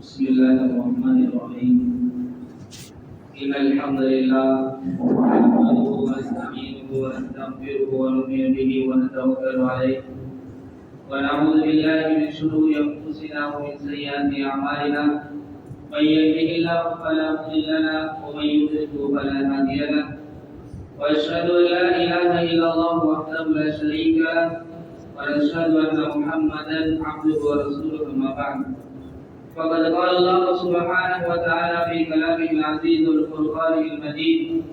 بسم الله الرحمن الرحيم إن الحمد لله نحمده ونستعينه ونستغفره ونؤمن به ونتوكل عليه ونعوذ بالله من شرور أنفسنا ومن سيئات أعمالنا من يهده الله فلا مضل له ومن يضلل فلا هادي له وأشهد أن لا إله إلا الله وحده لا شريك له ونشهد أن محمدا عبده ورسوله أما بعد فقد قال الله سبحانه وتعالى في كلامه العزيز والفرقان المجيد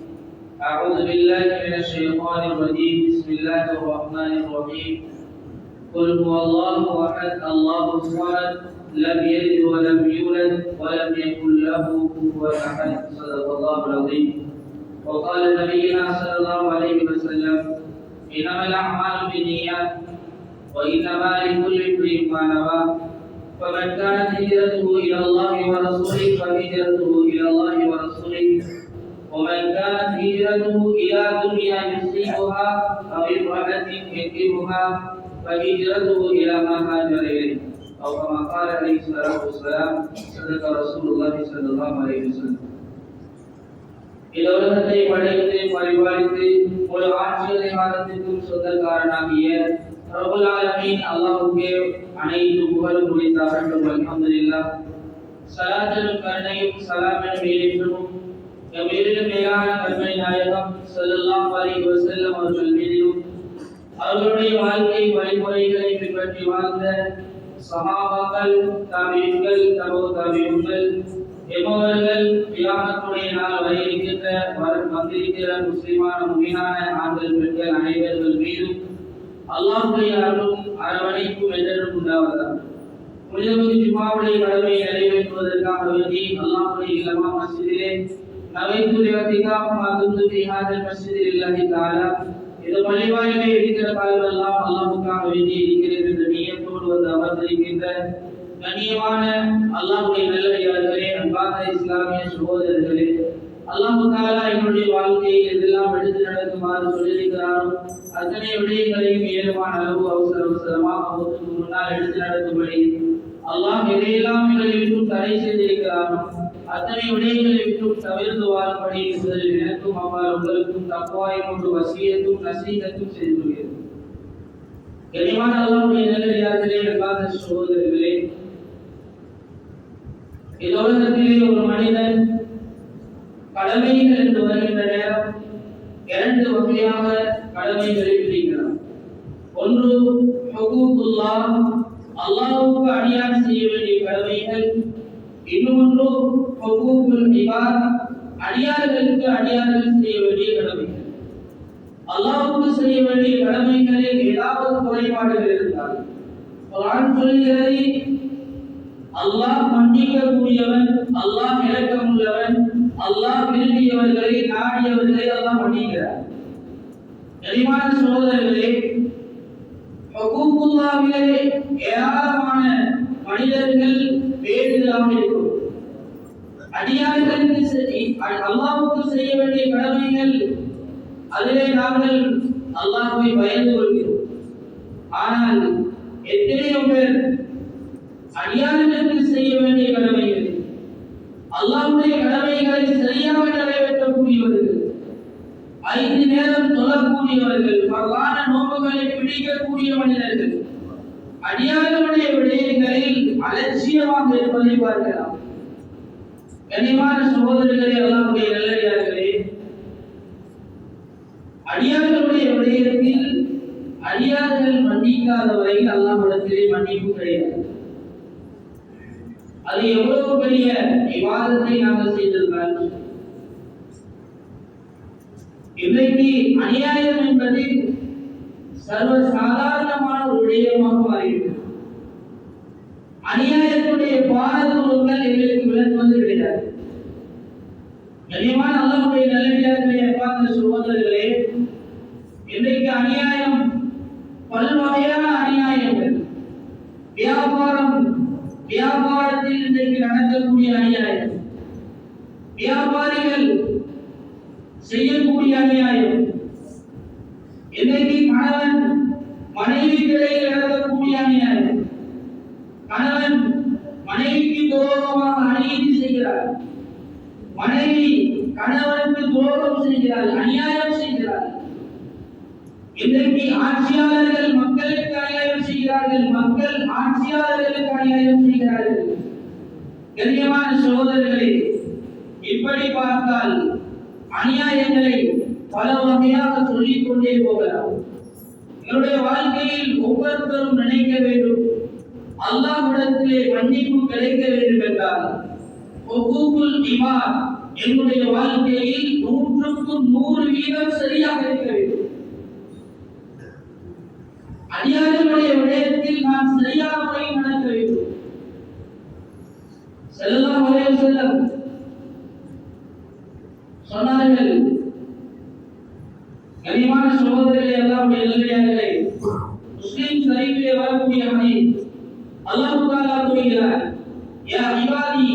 أعوذ بالله من الشيطان الرجيم بسم الله الرحمن الرحيم قل هو الله أحد الله الصمد لم يلد ولم يولد ولم يكن له كفوا أحد صدق الله العظيم وقال نبينا صلى الله عليه وسلم إنما الأعمال بالنيات وإنما لكل امرئ ما نوى فمن كانت هجرته إلى الله ورسوله فهجرته إلى الله ورسوله ومن كانت هجرته إلى دنيا يصيبها أو امرأة ينكحها فهجرته إلى ما هاجر إليه أو كما قال عليه الصلاة والسلام صدق رسول الله صلى الله عليه وسلم இலோகத்தை படைத்து பரிபாலித்து ஒரு ஆட்சியரை வாதத்திற்கும் சொந்தக்காரனாகிய ரப்பல் ஆலமீன் அல்லாஹ்வுக்கே அனைத்து புகழும் உரித்தாகட்டும். அல்ஹம்துலில்லாஹ். ஸலாத்தும் கருணையும் ஸலாமும் ஈடேற்றமும் எம்மிலும் மேலான கண்மணி நாயகம் ஸல்லல்லாஹு அலைஹி வஸல்லம் அவர்கள் மீதிலும் அவர்களுடைய வாழ்க்கை வழிமுறைகளை பின்பற்றி வாழ்ந்த சஹாபாக்கள், தாபீன்கள், தபூதாபீன்கள் எம்மவர்கள் கியாமத்துடைய நாள் வரை இருக்கின்ற வந்திருக்கிற முஸ்லிமான முஃமினான ஆண்கள் பெண்கள் அனைவர்கள் மீதும் அல்லாஹ்வுடைய அருளும் அரவணைப்பும் என்றென்றும் உண்டாவதாக. புனிதமிகு ஜும்மாவுடைய கடமையை நிறைவேற்றுவதற்காக வேண்டி அல்லாஹ்வுடைய இல்லமா மஸ்ஜிதிலே நவைத்து இஅ்திகாஃப் மாதுந்து ஃபீ ஹாதல் மஸ்ஜிதி லில்லாஹி தஆலா இந்த பள்ளிவாயிலே இருக்கிற காலமெல்லாம் அல்லாஹ்வுக்காக வேண்டி இருக்கிறது என்ற நியத்தோடு வந்து அமர்ந்திருக்கின்ற கண்ணியமான அல்லாஹ்வுடைய நல்லடியார்களே, அன்பான இஸ்லாமிய சகோதரர்களே, அல்லாஹ் தஆலா என்னுடைய வாழ்க்கையை எதெல்லாம் எடுத்து நடக்குமாறு சொல்லியிருக்கிறாரோ அத்தனை விடயங்களையும் ஏழுமான அளவு அவசரமாக ஒத்துக்கு முன்னால் எடுத்து நடக்கும்படி அல்லாஹ் எதையெல்லாம் எங்களை விட்டும் தடை செய்திருக்கிறாரோ அத்தனை விடயங்களை விட்டும் தவிர்த்து வாழும்படி முதலில் எனக்கும் அவ்வாறு உங்களுக்கும் தக்வாயை கொண்டு வசியத்தும் நசீகத்தும் செய்து கொள்கிறேன். கண்ணியமான அல்லாஹ்வுடைய நல்லடியார்களே, அன்பான சகோதரர்களே, இந்த உலகத்திலே ஒரு மனிதன் கடமைகள் என்று வருகின்ற நேரம் இரண்டு வகையாக கடமைகளை பிரிக்கிறார். ஒன்று ஹுகூகுல்லாஹ், அல்லாஹ்வுக்கு அடியான் செய்ய வேண்டிய கடமைகள். இன்னொன்று ஹுகூகுல் இபாத், அடியார்களுக்கு அடியார்கள் செய்ய வேண்டிய கடமைகள். அல்லாஹ்வுக்கு செய்ய வேண்டிய கடமைகளில் ஏதாவது குறைபாடுகள் இருந்தால் குர்ஆன் சொல்கிறது, அல்லாஹ் மன்னிக்கக்கூடியவன், அல்லாஹ் இரக்கமுள்ளவன், அல்லாஹ் விரும்பியவர்களை நாடியவர்களை அல்லாஹ் மன்னிக்கிறார். கனிமான சகோதரர்களே, ஹுகூகுல்லாஹ்விலே ஏராளமான மனிதர்கள் வேண்டுதலாக இருக்கும். அடியார்களுக்கு அல்லாஹ்வுக்கு செய்ய வேண்டிய கடமைகள், அதிலே நாங்கள் அல்லாஹ்வை பயந்து கொள்கிறோம். ஆனால் எத்தனையோ பேர் அடியார்களுக்கு செய்ய வேண்டிய கடமைகள், அல்லாஹ்வுடைய கடமைகளை சரியாக நிறைவேற்றக்கூடியவர்கள், 5 நேரம் தொழக்கூடியவர்கள், பரவான நோன்புகளை பிடிக்கக்கூடிய மனிதர்கள், அடியார்களுடைய விடயங்களில் அலட்சியமாக இருப்பதை பார்க்கலாம். கனிமான சகோதரர்களே, அல்லாஹ்வுடைய நல்லடியார்களே, அடியார்களுடைய விடயத்தில் அடியார்கள் மன்னிக்காத வரையில் அல்லாஹ்விடத்திலே மன்னிப்பு கிடையாது. அது எவ்வளவு பெரிய இபாதத்தை நாங்கள் செய்திருந்தாலும் இன்றைக்கு அநியாயம் என்பது சர்வ சாதாரணமான ஒரு விடயமாக மாறிவிட்டது. அநியாயத்துடைய பாரதூரங்கள் எங்களுக்கு விளக்குவது கிடையாது. கனிமான அல்லாஹ்வுடைய நல்லடியார்களே, அன்பான சகோதரர்களே, இன்றைக்கு அநியாயம் பல்வகையான அநியாயங்கள், வியாபாரத்தில் இன்றைக்கு நடக்கக்கூடிய அநியாயம், வியாபாரிகள் செய்யக்கூடிய அநியாயம், இன்றைக்கு கணவன் மனைவிக்கிடையில் நடக்கக்கூடிய அநியாயம், கணவன் மனைவிக்கு துரோகமாக கணவனுக்கு துரோகம் செய்கிறார்கள், அநியாயம் செய்கிறார்கள். இன்றைக்கு ஆட்சியாளர்கள் மக்களுக்கு அநியாயம் செய்கிறார்கள், மக்கள் ஆட்சியாளர்களுக்கு அநியாயம் செய்கிறார்கள். கண்ணியமான சகோதரர்களே, இப்படி பார்த்தால் அநியாயங்களை பல வகையாக சொல்லிக் கொண்டே போகலாம். என்னுடைய வாழ்க்கையில் ஒவ்வொருத்தரும் நினைக்க வேண்டும், அல்லாஹ்விடத்திலே மன்னிப்பு கிடைக்க வேண்டும் என்றால் ஹுகூகுல் இபாத் என்னுடைய வாழ்க்கையில் 100% சரியாக இருக்க வேண்டும். அடியார்களுடைய விடயத்தில் நான் சரியான முறையில் நடக்க வேண்டும். ஸல்லல்லாஹு அலைஹி வஸல்லம் சொன்னார்கள், கனிமான சகோதரர்களே, அல்லாஹ்வுடைய நல்லடியார்களே, முஸ்லிம் ஷரீஃபிலே வரக்கூடிய ஹதீஸ், அல்லாஹ் தஆலா கூறுகிறார், யா இபாதி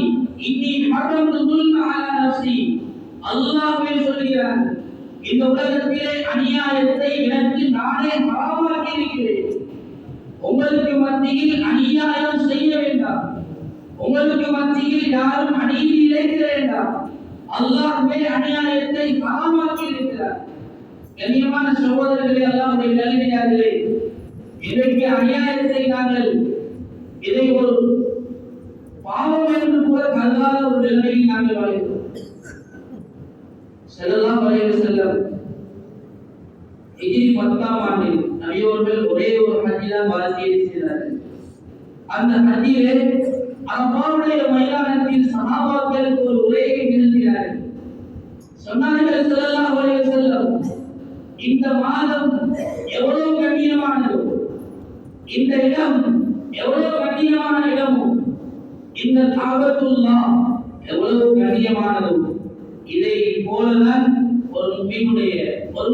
இன்னி ஹரம்து துல்ம அலா நஃப்ஸி. அல்லாஹ்வே சொல்கிறார், இந்த உலகத்திலே அநியாயத்தை எனக்கு நானே ஹராமாக்கி இருக்கிறேன். உங்களுக்கு மத்தியில் அநியாயம் செய்ய வேண்டாம், உங்களுக்கு மத்தியில் யாரும் அநீதி இழைக்க வேண்டாம். அல்லாஹ்வே அநியாயத்தை ஹராமாக்கி இருக்கிறார். கண்ணியமான சகோதரர்களே, அல்லாஹ்வுடைய நல்லடியார்களே, இன்றைக்கு அநியாயத்தை நாங்கள் இதை ஒரு பாவம் என்று கூட கருதாத ஒரு நிலையில் நாங்கள் வாழ்கிறோம். ஸல்லல்லாஹு அலைஹி வஸல்லம் ஹிஜ்ரி 10ஆம் ஆண்டில் நபி அவர்கள் ஒரே ஒரு ஹஜ்ஜில வாழ்க்கையை செய்தார்கள். அந்த ஹஜ்ஜிலே அரபாவுடைய மைதானத்தில் சஹாபாக்களுக்கு ஒரு உரையை நிகழ்த்தினார்கள். சொன்னார்கள் ஸல்லல்லாஹு அலைஹி வஸல்லம், இந்த மாதம் எவ்வளவு கண்ணியமானது, இந்த இடம் எவ்வளவு கண்ணியமான இடமோ, இந்த காபத்துல்லாஹ் எவ்வளவு கண்ணியமானது, இதை போலதான் ஒரு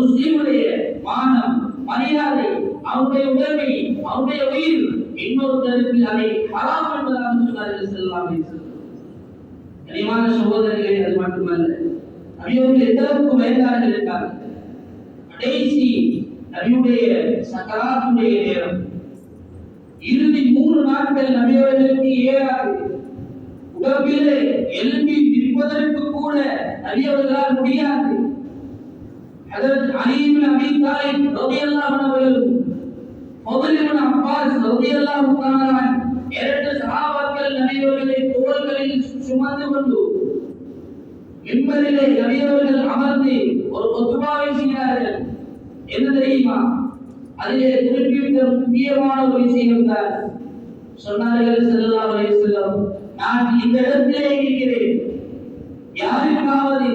முஸ்லிமுடைய மானம், மரியாதை, அவருடைய உடைமை, அவருடைய உயிர் இன்னொருத்தருக்கு அதை ஹராம் என்பதாக சொன்னார்கள் ஸல்லல்லாஹு அலைஹி வஸல்லம். கனிமான சகோதரர்களே, அது மட்டுமல்ல, நபியவர்கள் எந்தளவுக்கு வயதார்கள் என்றால், கடைசி நபியுடைய சக்கராத்துடைய நேரம், இறுதி 3 நாட்கள் நபியவர்களுக்கு ஏறாது. உடம்பிலே எழும்பி நிற்பதற்கு கூட நபியவர்களால் முடியாது. ஹஜ்ரத் அலி இப்னு அபீ தாலிப் ரலியல்லாஹு அன்ஹு அவர்களும் ஃபضل இப்னு அப்பாஸ் ரலியல்லாஹு தஆலா இரண்டு சஹாபாக்கள் நபியவர்களை தோள்களில் சுமந்து கொண்டு மிம்பரிலே நபியவர்கள் அமர்ந்து ஒரு குத்பாவை செய்கிறார்கள். என்ன தெரியுமா? அதிலே குறிப்பிட்ட முக்கியமான ஒரு விஷயம் தான். சொன்னார்கள் ஸல்லல்லாஹு அலைஹி வஸல்லம், நான் இந்த இடத்திலே இருக்கிறேன், யாருக்காவது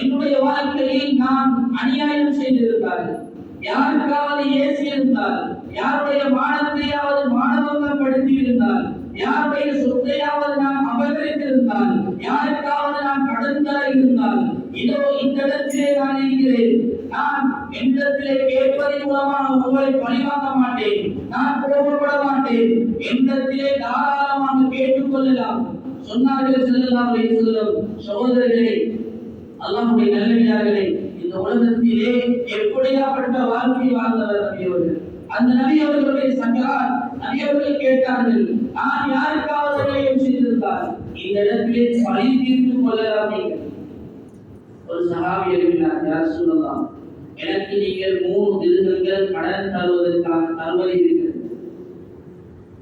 என்னுடைய வாழ்க்கையில் நான் அநியாயம் செய்திருந்தால், யாருக்காவது ஏசியிருந்தால், யாருடைய மானத்தையாவது மானபங்கப்படுத்தி இருந்தால், யாருடைய சொத்தையாவது நான் அபகரித்திருந்தால், யாருக்காவது நான் கடன் தர இருந்தால், இதோ இந்த இடத்திலே நான் இருக்கிறேன். நான் என்னிடத்திலே கேட்பதன் மூலமாக உங்களை பழிவாங்க மாட்டேன், நான் கோபப்பட மாட்டேன், என்னிடத்திலே தாராளமாக கேட்டுக்கொள்ளலாம். சொன்னார்கள் ஸல்லல்லாஹு அலைஹி வஸல்லம். சகோதரர்களே, அல்லாஹ்வுடைய நல்லடியார்களே, இந்த உலகத்திலே எப்படியாப்பட்ட வாழ்க்கை வாழ்ந்தவர் நபி அவர்கள். அந்த நபி அவர்களுடைய சக்கராத், நபி அவர்கள் கேட்டார்கள், நான் யாருக்காவது அநியாயம் செய்திருந்தால் இந்த இடத்திலே பழி தீர்த்து கொள்ளலாம். நீங்கள் ஒரு சஹாபி எழுப்பினார், யா ரசூலல்லாஹ், எனக்கு நீங்கள் 3 திருகங்கள் கடன் தருவதற்காக தருவதை இருக்கிறது.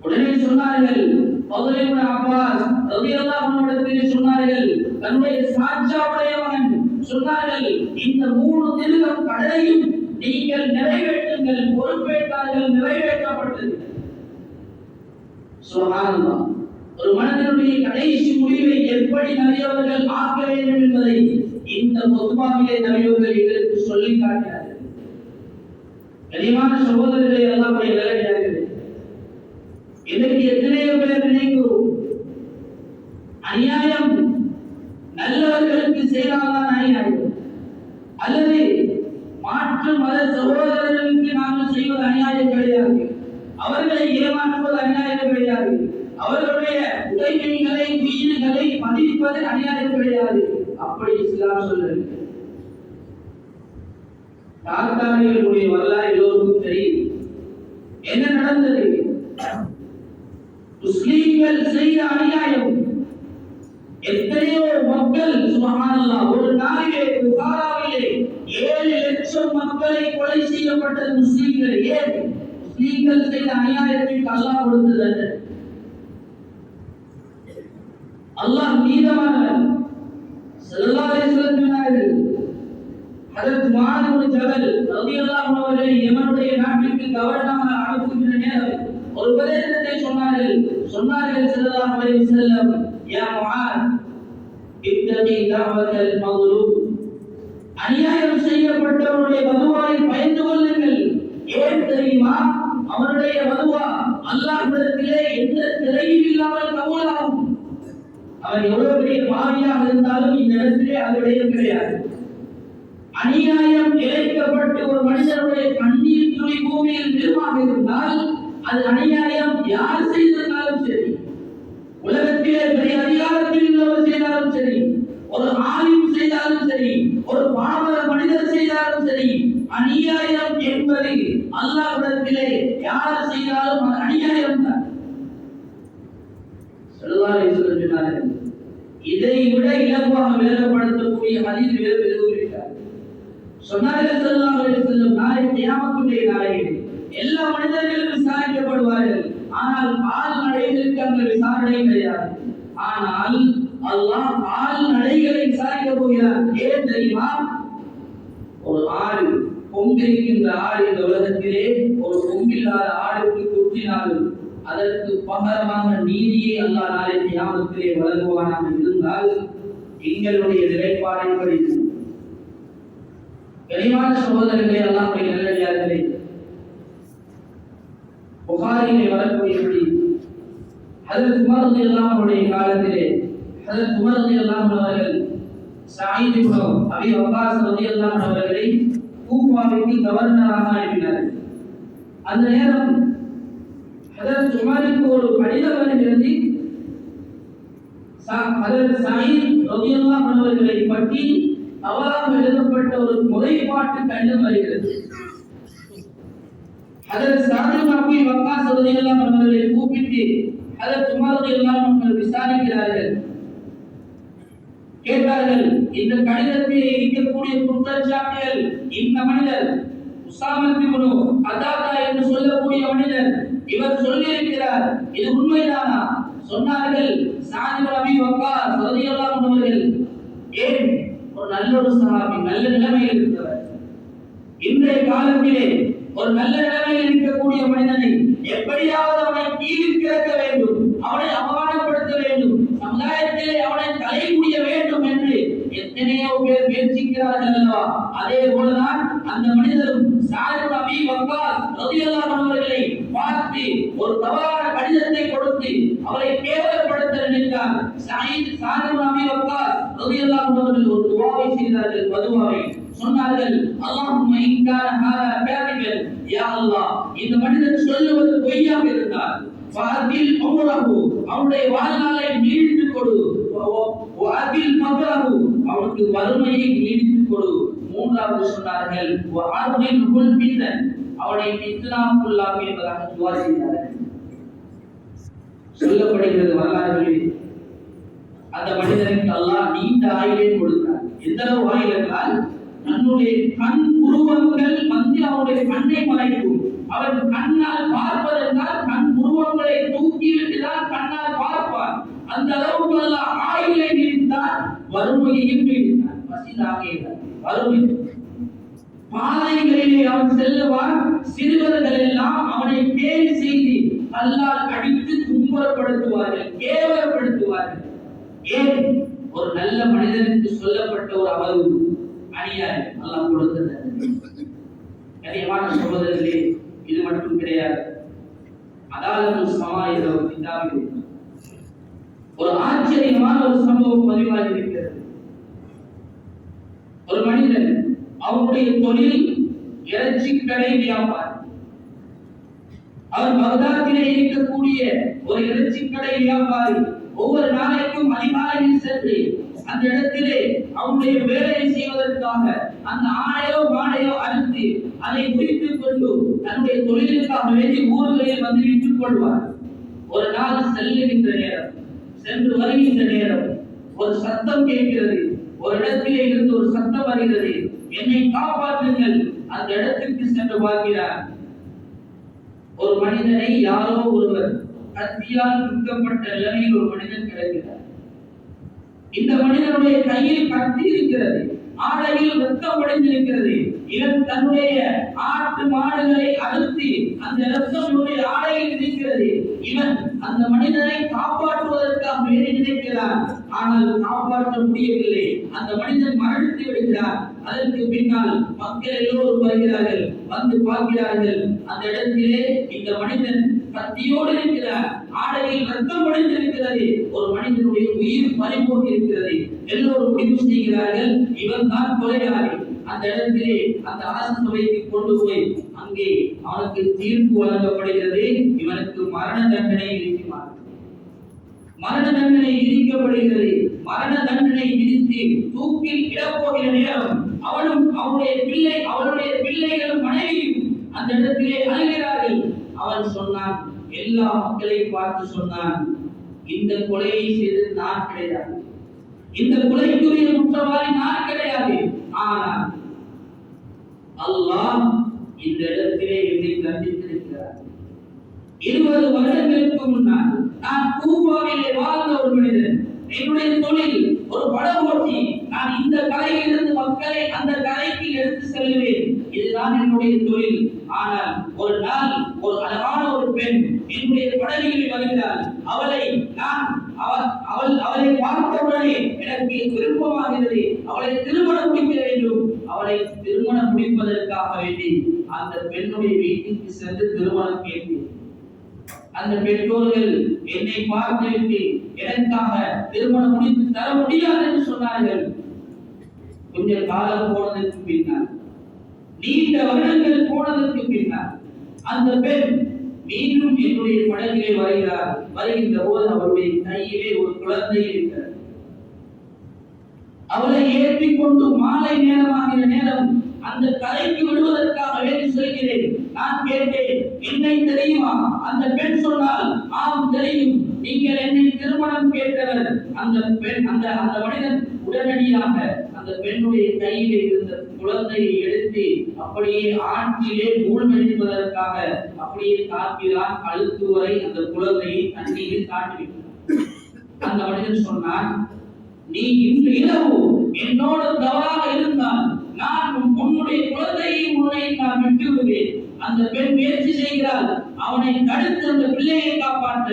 உடனே சொன்னார்கள், ஃபضل இப்னு அப்பாஸ் ரலியல்லாஹு அன்ஹு இடத்திலே சொன்னார்கள், தன்னுடைய சாட்சாவுடைய மகன் சொன்னார்கள், இந்த 3 திருகம் கடனையும் நீங்கள் நிறைவேற்றுங்கள். பொறுப்பேற்றார்கள், நிறைவேற்றப்பட்டது. சுப்ஹானல்லாஹ். ஒரு மனிதனுடைய கடைசி முடிவை எப்படி நபி அவர்கள் ஆக்க வேண்டும் என்பதை இந்த குத்பாவிலே நபி அவர்கள் எங்களுக்கு சொல்லி காட்டினார்கள். கனிமான சகோதரர்களே, அல்லாஹ்வுடைய நல்லடியார்களே, இதற்கு எத்தனையோ பேர் நினைக்கிறோம், அநியாயம் நல்லவர்களுக்கு செய்தால்தான் அநியாயம், அல்லது மாற்று மத சகோதரர்களுக்கு நாங்கள் செய்வது அநியாயம் கிடையாது, அவர்களை ஏமாற்றுவது அநியாயம் கிடையாது, அவர்களுடைய உடைமைகளை உயிர்களை மதிப்பது அநியாயம் கிடையாது. அப்படி இஸ்லாம் சொல்லுது. தாத்தாரிகளுடைய வரலாறு எல்லோருக்கும் தெரியும். என்ன நடந்தது? முஸ்லிம்கள் செய்த அநியாயம் எத்தனையோ மக்கள் சுப்ஹானல்லாஹ் ஒரு நாளிலே புகாராவிலே 7 லட்சம் மக்களை கொலை செய்யப்பட்ட முஸ்லிம்கள். ஏன்? முஸ்லிம்கள் செய்த அநியாயத்திற்கு அல்லாஹ் கொடுத்த தண்டனை. அல்லாஹ் நீதமானவன். ஸல்லல்லாஹு அலைஹி வஸல்லம் சொன்னார்கள், ஹஜ்ரத் முஆத் இப்னு ஜபல் ரலியல்லாஹு அன்ஹு அவர்களை யமனுடைய நாட்டிற்கு கவர்னராக அனுப்புகின்ற நேரம் ஒரு உபதேசத்தை சொன்னார்கள். ஸல்லல்லாஹு அலைஹி வஸல்லம், யா முஆத் இத்தகி தஅவத்தல் மظلوم, அநியாயம் செய்யப்பட்டவருடைய பதுவாவை பயந்து கொள்ளுங்கள். ஏன் தெரியுமா? அவருடைய பதுவா அல்லாஹ்விடத்திலே எந்த திரையும் இல்லாமல் கபூலாகும். அவர் எவ்வளவு பெரிய பாவியாக இருந்தாலும் இந்த இடத்திலே அவருடைய கிடையாது. அநியாயம் இழைக்கப்பட்டு ஒரு மனிதனுடைய கண்ணீர் துளி பூமியில் விரும்பாக இருந்தால் அது அநியாயம் யார் செய்திருந்தாலும் சரி, உலகத்திலே பெரிய அதிகாரத்தில் உள்ளவர் செய்தாலும் சரி, ஒரு ஆலிம் செய்தாலும் சரி, ஒரு பாமர மனிதர் செய்தாலும் சரி, அநியாயம் என்பது அல்லாஹ்விடத்திலே யார் செய்தாலும் அது அநியாயம் தான். ஸல்லல்லாஹு அலைஹி வஸல்லம் சொன்னார்கள், இதை விட இலகுவாக விளங்கப்படுத்தக்கூடிய ஹதீஸ் வேறு எதுவும் இருக்காது. சொன்னார்கள் ஸல்லல்லாஹு அலைஹி வஸல்லம், நாளை கியாமத்துடைய நாளையில் எல்லா மனிதர்களும் விசாரிக்கப்படுவார்கள். ஆனால் கால்நடைகளுக்கு அந்த விசாரணை கிடையாது. ஆனால் அல்லாஹ் கால்நடைகளை விசாரிக்க போகிறார். ஏன் தெரியுமா? ஒரு ஆடு, கொம்பிருக்கின்ற ஆடு இந்த உலகத்திலே ஒரு கொம்பில்லாத ஆடுக்கு குத்தினாலும் அதற்கு பகரமாக நீதியை அல்லாஹ் நாளை கியாமத்திலே வழங்குவானாக இருந்தால் எங்களுடைய நிலைப்பாடு எப்படி? கனிவான சகோதரர்களே, அல்லாஹ்வுடைய நல்லடியார்களே, புகாரிலே வரக்கூடிய ஹஜ்ரத் உமர் ரலியல்லாஹு அன்ஹுடைய காலத்திலே ஹஜ்ரத் உமர் ரலியல்லாஹு அன்ஹு அவர்கள் சயீத் இப்னு அபி வக்காஸ் ரலியல்லாஹு அன்ஹு அவர்களை கூஃபாவிற்கு கவர்னராக அனுப்பினார். அந்த நேரம் ஹஜ்ரத் உமருக்கு ஒரு கடிதம் வருகிறது. ஹஜ்ரத் சயீத் ரலியல்லாஹு அன்ஹு அவர்களை பற்றி தவறாக எழுதப்பட்ட ஒரு முறைப்பாட்டு கடிதம் வருகிறது. ஹஜ்ரத் சஅத் இப்னு அபி வக்காஸ் ரலியல்லாஹு அன்ஹு அவர்களை கூப்பிட்டு ஹஜ்ரத் உமர் ரலியல்லாஹு அன்ஹு விசாரிக்கிறார்கள். கேட்டார்கள், இந்த கடிதத்தில் இருக்கக்கூடிய குற்றச்சாட்டுகள், இந்த மனிதர் உஸாமத் இப்னு அதாதா என்று சொல்லக்கூடிய மனிதர், இவர் சொல்லியிருக்கிறார், இது உண்மைதானா? சொன்னார்கள், சஅத் இப்னு அபி வக்காஸ் ரலியல்லாஹு அன்ஹு அவர்கள் ஏன் ஒரு நல்ல ஒரு சஹாபி, நல்ல நிலைமையில் இருக்கிறார். இன்றைய காலத்திலே ஒரு நல்ல நிலைமையில் இருக்கக்கூடிய மனிதனை எப்படியாவது அவனை கீழில் இறக்க வேண்டும், அவனை அவமானப்படுத்த வேண்டும், சமுதாயத்திலே அவனை தலைகுனிய வேண்டும் என்று எத்தனையோ பேர் முயற்சிக்கிறார்கள் அல்லவா? அதே போலதான் அந்த மனிதரும் சஅத் இப்னு அபி வக்காஸ் ரலியல்லாஹு அன்ஹு அவர்களை பார்த்து ஒரு தவறான கடிதத்தை கொடுத்து அவரை கேவலப்படுத்த நினைத்தார். சஅத் இப்னு அபி வக்காஸ் ரலியல்லாஹு அன்ஹு அவர்கள் ஒரு துஆவை செய்தார்கள். பதுவாவை சொன்னார்கள், அல்லாஹும்ம இன் கான ஹாதா காதிபன், யா அல்லாஹ், இந்த மனிதன் சொல்லுவது பொய்யாக இருந்தால் ஃபஅதில் உம்ரஹு, அவனுடைய வாழ்நாளை நீடித்து கொடு, வஅதில் மக்ரஹு, அவனுக்கு வறுமையை நீடித்து கொடு. மூன்றாவது சொன்னார்கள், வஅதில் குல்பிதன், அவனை ஃபித்னாக்குள்ளாக என்பதாக துஆ செய்தார்கள். சொல்லப்படுகிறது வரலாறுகளில் அந்த மனிதனுக்கு அல்லாஹ் நீண்ட ஆயுளை கொடுத்தார். எந்த அளவு ஆயுள் என்றால் தன்னுடைய கண் உருவங்கள் வந்து அவருடைய கண்ணை மறைக்கும். அவர் கண்ணால் பார்ப்பதென்றால் கண் உருவங்களை தூக்கிவிட்டுதான் கண்ணால் பார்ப்பார். அந்த அளவுக்கு அல்லாஹ் ஆயுளை நீடித்தார், வறுமையையும் நீடித்தார். பசிதாகியவர் வறுமை. பாதைகளிலே அவன் செல்லுவான். சிறுவர்கள் எல்லாம் அவனை கேலி செய்து கல்லால் அடித்து துன்பப்படுத்துவார்கள், கேவலப்படுத்துவார்கள். ஏன்? ஒரு நல்ல மனிதனுக்கு சொல்லப்பட்ட ஒரு அமர்வு அநியாயம் அல்லாஹ் கொடுத்தது. கனியமான சகோதரர்களே, இது மட்டும் கிடையாது. அதாலத்து ஸமா என்ற ஒரு கிதாபில் ஒரு ஆச்சரியமான ஒரு சம்பவம் பதிவாகி இருக்கிறது. ஒரு மனிதன், அவருடைய தொழில் இறைச்சி கடை வியாபாரம். அவர் பகதாதிலே இருக்கக்கூடிய ஒரு இறைச்சி கடை வியாபாரி. ஒவ்வொரு நாளைக்கும் அதிகாலையில் சென்று அந்த இடத்திலே அவருடைய வேலையை செய்வதற்காக அந்த ஆணையோ மாடையோ அறுத்து அதை முடித்துக் கொண்டு தன்னுடைய தொழிலுக்காக வேண்டி ஊர்களில் வந்து விட்டுக் கொள்வார். ஒரு நாள் செல்லுகின்ற நேரம், சென்று வருகின்ற நேரம் ஒரு சத்தம் கேட்கிறது, ஒரு இடத்திலே இருந்து ஒரு சத்தம் வருகிறது, என்னை காப்பாற்றுங்கள். அந்த இடத்துக்கு சென்று பார்க்கிறார். ஒரு மனிதனை யாரோ ஒருவர் கத்தியால் குத்தப்பட்ட நிலையில் ஒரு மனிதன் கிடக்கிறார். இந்த மனிதனுடைய கையில் கத்தி இருக்கிறது, ஆடையில் ரத்தம் வடிந்திருக்கிறது. இவன் தன்னுடைய ஆட்டு மாடுகளை அறுத்து அந்த ரத்தம் ஆடையில் இருக்கிறது. இவன் அந்த மனிதனை காப்பாற்றுவதற்காக வேண்டி நினைக்கிறான், ஆனால் காப்பாற்ற முடியவில்லை. அந்த மனிதன் மரணித்து விடுகிறார். அதற்கு பின்னால் மக்கள் எல்லோரும் வருகிறார்கள், வந்து பார்க்கிறார்கள். அந்த இடத்திலே இந்த மனிதன் கத்தியோடு இருக்கிறார், ஆடையில் ரத்தம் வடிந்திருக்கிறது, ஒரு மனிதனுடைய உயிர் பறிபோகி இருக்கிறது. எல்லோரும் முடிவு செய்கிறார்கள், இவன் தான் கொலையாளி. அந்த இடத்திலே அந்த அரசு சபைக்கு கொண்டு போய் அங்கே அவனுக்கு தீர்ப்பு வழங்கப்படுகிறது. இவனுக்கு மரண தண்டனை விதிக்கிறார். மரண தண்டனை விதிக்கப்படுகிறது. மரண தண்டனை விதித்து தூக்கில் இடப்போகிற நேரம் அவனும் அவனுடைய பிள்ளைகளும் மனைவியும் அந்த இடத்திலே அழுகிறார்கள். அவன் சொன்னான், எல்லா மக்களையும் பார்த்து சொன்னான், இந்த கொலையை செய்து நான் கிடையாது, இந்த கொலைக்குரிய குற்றவாளி நான் கிடையாது. ஆனால் அல்லாஹ் இந்த இடத்திலே என்னை தண்டித்திருக்கிறார். 20 வருடங்களுக்கு முன்னால் நான் கூபாவிலே வாழ்ந்த ஒரு மனிதன். என்னுடைய தொழில் ஒரு படகோட்டி. நான் இந்த கரையிலிருந்து மக்களை அந்த கரைக்கு எடுத்து செல்வேன், இதுதான் என்னுடைய தொழில். ஆனால் ஒரு நாள் ஒரு அழகான ஒரு பெண் என்னுடைய படகில் வருகிறாள். அவளை பார்த்தவுடனே எனக்கு விருப்பமாகிறது, அவளை திருமணம் முடிக்க வேண்டும். அவளை திருமணம் முடிப்பதற்காக வேண்டி அந்த பெண்ணுடைய வீட்டுக்கு சென்று திருமணம் கேட்டேன். அந்த பெற்றோர்கள் என்னை பார்த்துவிட்டு எனக்காக திருமணம் முடித்து தர முடியாது என்று சொன்னார்கள். கொஞ்ச காலம் போனதற்கு பின்னால், நீண்ட வருடங்கள் போனதற்கு பின்னால் அந்த பெண் மீண்டும் என்னுடைய படகிலே வருகின்ற போது அவருடைய கையிலே ஒரு குழந்தை இருக்கிறது. அவளை ஏற்றிக் கொண்டு மாலை நேரமாகிற நேரம் அந்த கரைக்கு விடுவதற்காக வேண்டி சொல்கிறேன். நான் கேட்டேன், என்னை தெரியுமா? அந்த பெண் சொன்னால், ஆம் தெரியும், நீங்கள் என்னை திருமணம் கேட்டவர். அந்த மனிதன் உடனடியாக அந்த பெண்ணுடைய கையிலே இருந்த குழந்தையை எடுத்து அப்படியே ஆற்றிலே மூழ்கடிப்பதற்காக அப்படியே தாக்கிறான். கழுத்து வரை அந்த குழந்தையை தண்ணீரில் தாட்டிவிட்டான். அந்த மனிதன் சொன்னான், நீ இன்று இரவு என்னோடு தவறாக இருந்தால் நான் உன்னுடைய குழந்தையை உன்னை நான் விட்டு விடுவேன். அந்த பெண் முயற்சி செய்கிறாள், அவனை தடுத்து அந்த பிள்ளையை காப்பாற்ற.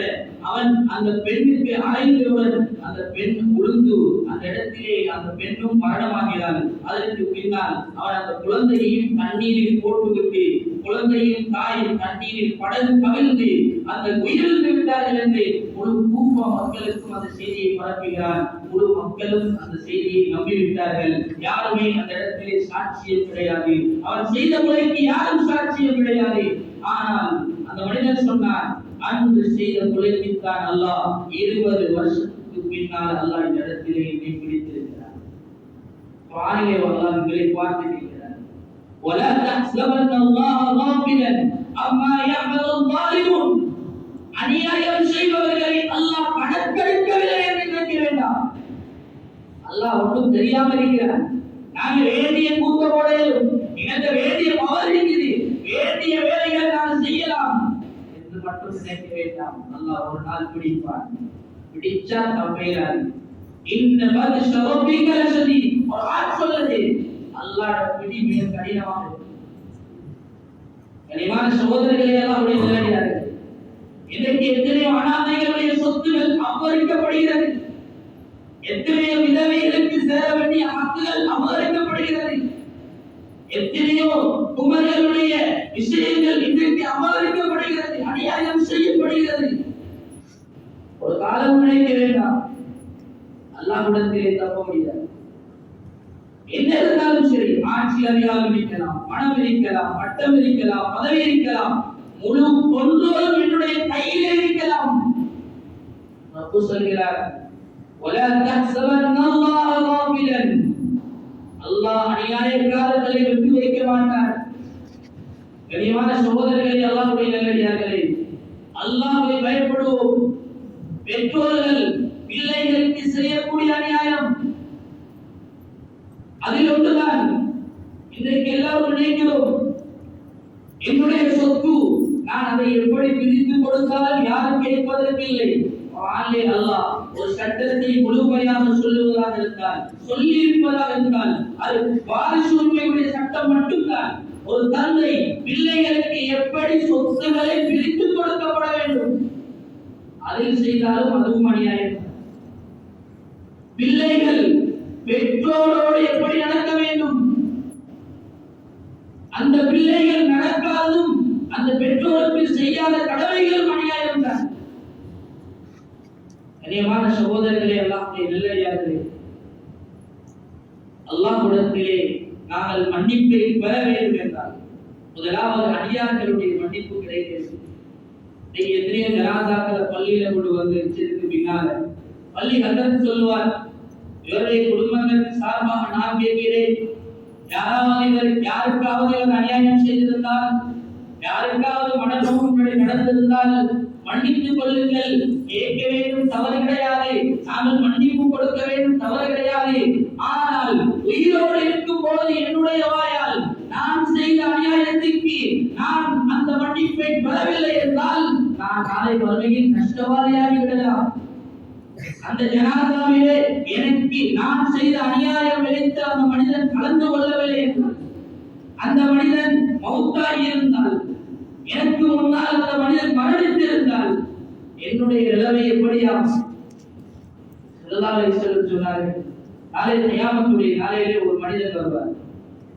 அவன் அந்த பெண்ணுக்கு அழைத்தவன், அந்த பெண் உளுந்து அந்த இடத்திலே அந்த பெண்ணும் மரணமாகிறாள். அதற்கு பின்னால் அவன் அந்த குழந்தையையும் தண்ணீரில் போட்டுவிட்டு குழந்தையும் தாயும் தண்ணீரில் படகு கவிழ்ந்து அந்த உயிரிழந்து விட்டார்கள் என்று முழு கூப்பா மக்களுக்கும் அந்த செய்தியை பரப்புகிறார். முழு மக்களும் அந்த செய்தியை நம்பிவிட்டார்கள். யாருமே அந்த இடத்திலே சாட்சியம் கிடையாது. அவன் செய்த கொலைக்கு யாரும் சாட்சியம் கிடையாது. ஆனால் அந்த மனிதன் சொன்னார், அன்று செய்த கொலைக்குத்தான் அல்லாஹ் 20 வருஷத்துக்கு பின்னால் அல்லாஹ் இந்த இடத்திலே என்னை பிடித்திருக்கிறார். குர்ஆனிலே அல்லாஹ் உங்களை பார்த்திருக்கிறார். ولا تحسبن الله غافلا عما يعمل الظالمون. அநியாயம் செய்பவர்களை அல்லாஹ் கணக்கெடுக்கவில்லை என்று நினைக்க வேண்டாம். அல்லாஹ் ஒன்றும் தெரியாமல் இருக்கிறார். நாங்கள் வேண்டிய கூட்ட போடையிலும் எனக்கு வேண்டிய பவர் இருக்குது, வேண்டிய வேலைகள் நான் செய்யலாம் என்று மட்டும் நினைக்க வேண்டாம். அல்லாஹ் ஒரு நாள் பிடிப்பான். பிடிச்சா தப்பையிலாது. இந்த பத்ஷ ரப்பிக லஷதீத். குர்ஆன் சொல்லுது, அல்லாஹ்வுடைய பிடி மிக கடினமானது. கனிமான சகோதரர்களே, அல்லாஹ்வுடைய நல்லடியார்களே, இன்றைக்கு எத்தனையோ அனாதைகளுடைய சொத்துகள் அபகரிக்கப்படுகிறது. எத்தனையோ விதவைகளுக்கு சேர வேண்டிய ஹக்குகள் அபகரிக்கப்படுகிறது. எத்தனையோ குமர்களுடைய விஷயங்கள் இன்றைக்கு அபகரிக்கப்படுகிறது, அநியாயம் செய்யப்படுகிறது. ஒரு காலம் நினைக்க வேண்டாம், அல்லாஹ்விடத்திலே தப்ப முடியாது. என்ன இருந்தாலும் சரி, ஆட்சி அதிகாரம் இருக்கலாம், பணம் இருக்கலாம், பட்டம் இருக்கலாம், பதவி இருக்கலாம், முழு கொண்டோரும் என்னுடைய கையிலே இருக்கலாம். ரப்பு சொல்கிறார், ولا تحسبن الله غافلا. அல்லாஹ் அநியாயக்காரர்களை விட்டு வைக்க மாட்டார். கனிவான சகோதரர்களே, அல்லாஹ்வுடைய நல்லடியார்களே, அல்லாஹ்வை பயப்படுவோம். பெற்றோர்கள் பிள்ளைகளுக்கு செய்யக்கூடிய அநியாயம். அதில் ஒன்றுதான் இன்றைக்கு எல்லாரும் நினைக்கிறோம், என்னுடைய சொத்து நான் அதை எப்படி பிரித்து கொடுத்தால் யாரும் கேட்பதற்கு இல்லை. அல்லாஹ் ஒரு சட்டத்தை முழுமையாக சொல்லுவதாக இருந்தால், சொல்லி இருப்பதாக இருந்தால், அது வாரிசு உரிமையுடைய சட்டம் மட்டும்தான். ஒரு தந்தை பிள்ளைகளுக்கு எப்படி சொத்துக்களை பிரித்து கொடுக்கப்பட வேண்டும், அதில் செய்தாலும் அதுவும் அநியாயம். பிள்ளைகள் பெற்றோரோடு எப்படி நடக்க வேண்டும், அந்த பிள்ளைகள் நடக்காதும் அந்த பெற்றோருக்கு செய்யாத கடமைகளும் அநியாயம் தான். கண்ணியமான சகோதரர்களே, அல்லாஹ்வுடைய நல்லடியார்களே, அல்லாஹ்விடத்திலே நாங்கள் மன்னிப்பை பெற வேண்டும் என்றால் முதலாவது அடியார்களுடைய மன்னிப்பு கிடைக்கிறது. நீங்க எத்தனையோ ஜனாசாக்களை பள்ளியில கொண்டு வந்து வச்சதுக்கு பின்னால பள்ளி ஹதரத் சொல்லுவார், இவருடைய குடும்பங்களுக்கு சார்பாக நான் கேட்கிறேன், யாருக்காவது இவர் அநியாயம் செய்திருந்தால், யாருக்காவது மனநோக்கும்படி நடந்திருந்தால் மன்னித்துக் கொள்ளுங்கள். கேட்க வேண்டும், தவறு கிடையாது. நாங்கள் மன்னிப்பு கொடுக்க வேண்டும், தவறு கிடையாது. ஆனால் உயிரோடு இருக்கும் போது என்னுடைய வாயால் நான் செய்த அநியாயத்திற்கு நான் அந்த மன்னிப்பை பெறவில்லை என்றால் நான் நாளை மறுமையில் நஷ்டவாதியாகி விடலாம். அந்த ஜனாதாவிலே எனக்கு நான் செய்த அநியாயம் விளைத்து அந்த மனிதன் கலந்து கொள்ளவில்லை என்றால், அந்த மனிதன் மௌத்தாகி இருந்தால், எனக்கு முன்னால் அந்த மனிதன் மரணித்திருந்தால் என்னுடைய நிலைமை எப்படியாகும்? ஸல்லல்லாஹு அலைஹி வஸல்லம் சொன்னார்கள், நாளை கியாமத்துடைய நாளையிலே ஒரு மனிதன் வருவார்.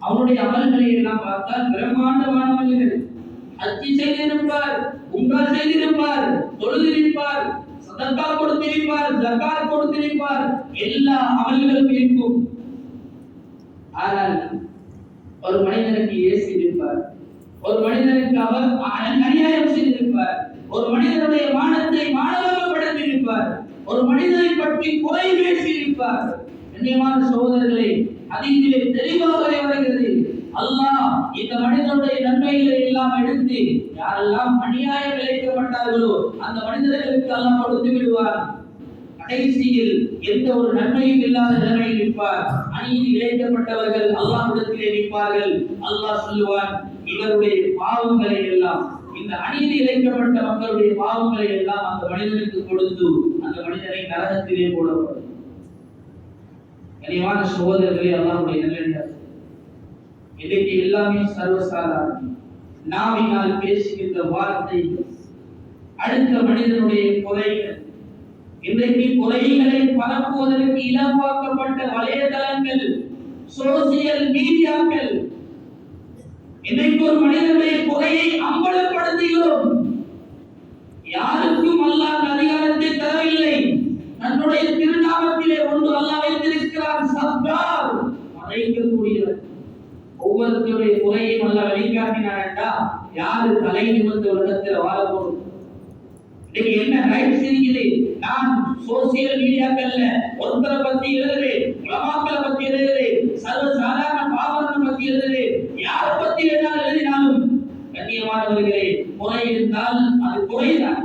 அவனுடைய அமல்களை எல்லாம் பார்த்தால் பிரம்மாண்டமான அமல்கள். ஹஜ் செய்திருப்பார், உம்ரா செய்திருப்பார், தொழுதிருப்பார், சதக்கா கொடுத்திருப்பார், ஜகாத் கொடுத்திருப்பார், எல்லா அமல்களும் இருக்கும். ஆனால் ஒரு மனிதனுக்கு ஏசியிருப்பார், ஒரு மனிதனுக்கு அவர் அநியாயம் செய்திருப்பார், ஒரு மனிதனுடைய மானத்தை மானவகப்படுத்தியிருப்பார், ஒரு மனிதனை பற்றி குறை பேசியிருப்பார். கண்ணியமான சகோதரர்களே, ஹதீஸிலே தெளிவாக வருகிறது, அல்லாஹ் இந்த மனிதனுடைய நன்மைகளை எல்லாம் எடுத்து யாரெல்லாம் அநியாயம் இழைக்கப்பட்டார்களோ அந்த மனிதர்களுக்கு அல்லாஹ் கொடுத்து விடுவார். கடைசியில் எந்த ஒரு நன்மையும் இல்லாத நிலைமையில் நிற்பார். அநீதி இழைக்கப்பட்டவர்கள் அல்லாஹ்விடத்திலே நிற்பார்கள். அல்லாஹ் சொல்லுவான், இவருடைய பாவங்களை எல்லாம், இந்த அநீதி இழைக்கப்பட்ட மக்களுடைய பாவங்களை எல்லாம் அந்த மனிதனுக்கு கொடுத்து அந்த மனிதனை நரகத்திலே போடப்படும். கனிவான சகோதரர்களே, அல்லாஹ்வுடைய நல்லடியார்களே, இன்றைக்கு எல்லாமே சர்வசாதாரணம். நாவினால் பேசுகின்ற வார்த்தை, அடுத்த மனிதனுடைய குறைகள், இன்றைக்கு குறைகளை பரப்புவதற்கு இலவாக்கப்பட்ட வலைதளங்கள், சோசியல் மீடியாக்கள். இன்றைக்கு ஒரு மனிதனுடைய குறையை அம்பலப்படுத்துகிறோம். யாருக்கும் அல்லாஹ் அதிகாரத்தை தரவில்லை. தன்னுடைய திருநாமத்திலே ஒன்று அல்லாஹ் வைத்திருக்கிறார், சத்தார், மறைக்கக்கூடியவர். ஒவ்வொருத்தருடைய குறையையும் அல்லாஹ் வெளிக்காட்டினார்டா யாரு தலை நிமிர்ந்த உலகத்தில் வாழ போறோம்? இன்னைக்கு என்ன ரைட்ஸ் இருக்குது? நான் சோசியல் மீடியாக்கள்ல ஒருத்தரை பத்தி எழுதுறேன், உலமாக்களை பத்தி எழுதுறேன், சர்வ சாதாரண பாவனை பத்தி எழுதுறேன், யாரை பத்தி வேணாலும் எழுதினாலும் கண்ணியமானவர்களே, குறை இருந்தால் அது குறைதான்.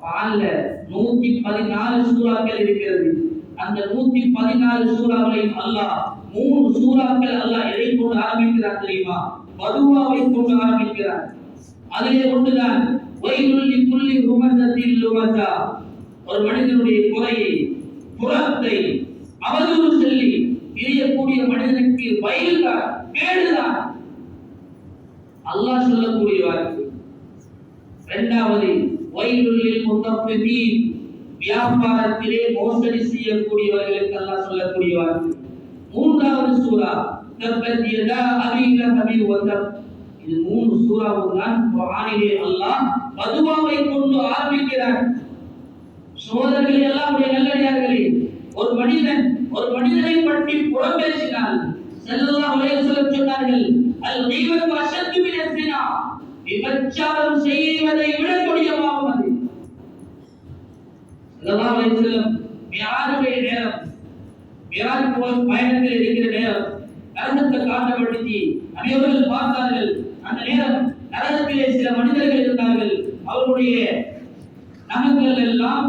114 சூறாக்கள் இருக்கிறது. அந்த 114 சூறாக்களையும் அல்லாஹ் 3 சூறாக்கள் அல்லாஹ் எதை கொண்டு ஆரம்பிக்கிறார் தெரியுமா? பதுவாவை கொண்டு ஆரம்பிக்கிறார். அதிலே ஒன்றுதான் வய்லுல் லிக்குல்லி ஹுமஸத்தில் லுமஸா. ஒரு மனிதனுடைய குறையை, புறத்தை அவதூறு சொல்லி பிரியக்கூடிய மனிதனுக்கு வயல்தான், கேடுதான் அல்லாஹ் சொல்லக்கூடிய வார்த்தை. இரண்டாவது வய்லுல் லில் முத்தஃபிஃபீன், வியாபாரத்திலே மோசடி செய்யக்கூடியவர்களுக்கு அல்லாஹ் சொல்லக்கூடிய வார்த்தை. மூன்றாவது சூரா தப்பத் யதா அபீ லஹபி வ தப். இது 3 சூறாவும் தான் குர்ஆனிலே அல்லாஹ் பதுவாவை கொண்டு ஆரம்பிக்கிறார். சோதரர்களே, அல்லாஹ்வுடைய நல்லடியார்களே, ஒரு மனிதனை பற்றி புறம் பேசினால் ஸல்லல்லாஹு அலைஹி வஸல்லம் சொன்னார்கள், அல் கீபத்து அஷத்து மினஸ் ஸினா. விபச்சாரம் செய்வதை விட கொடிய பாவம் அது. ஸல்லல்லாஹு அலைஹி வஸல்லம் மியாருடைய நேரம், மியார் பயணத்தில் இருக்கிற நேரம் நரகத்தை காட்டப்படுத்தி அனைவர்கள் பார்த்தார்கள். அந்த நேரம் நரகத்திலே சில மனிதர்கள் இருந்தார்கள். அவருடைய நகங்கள் எல்லாம்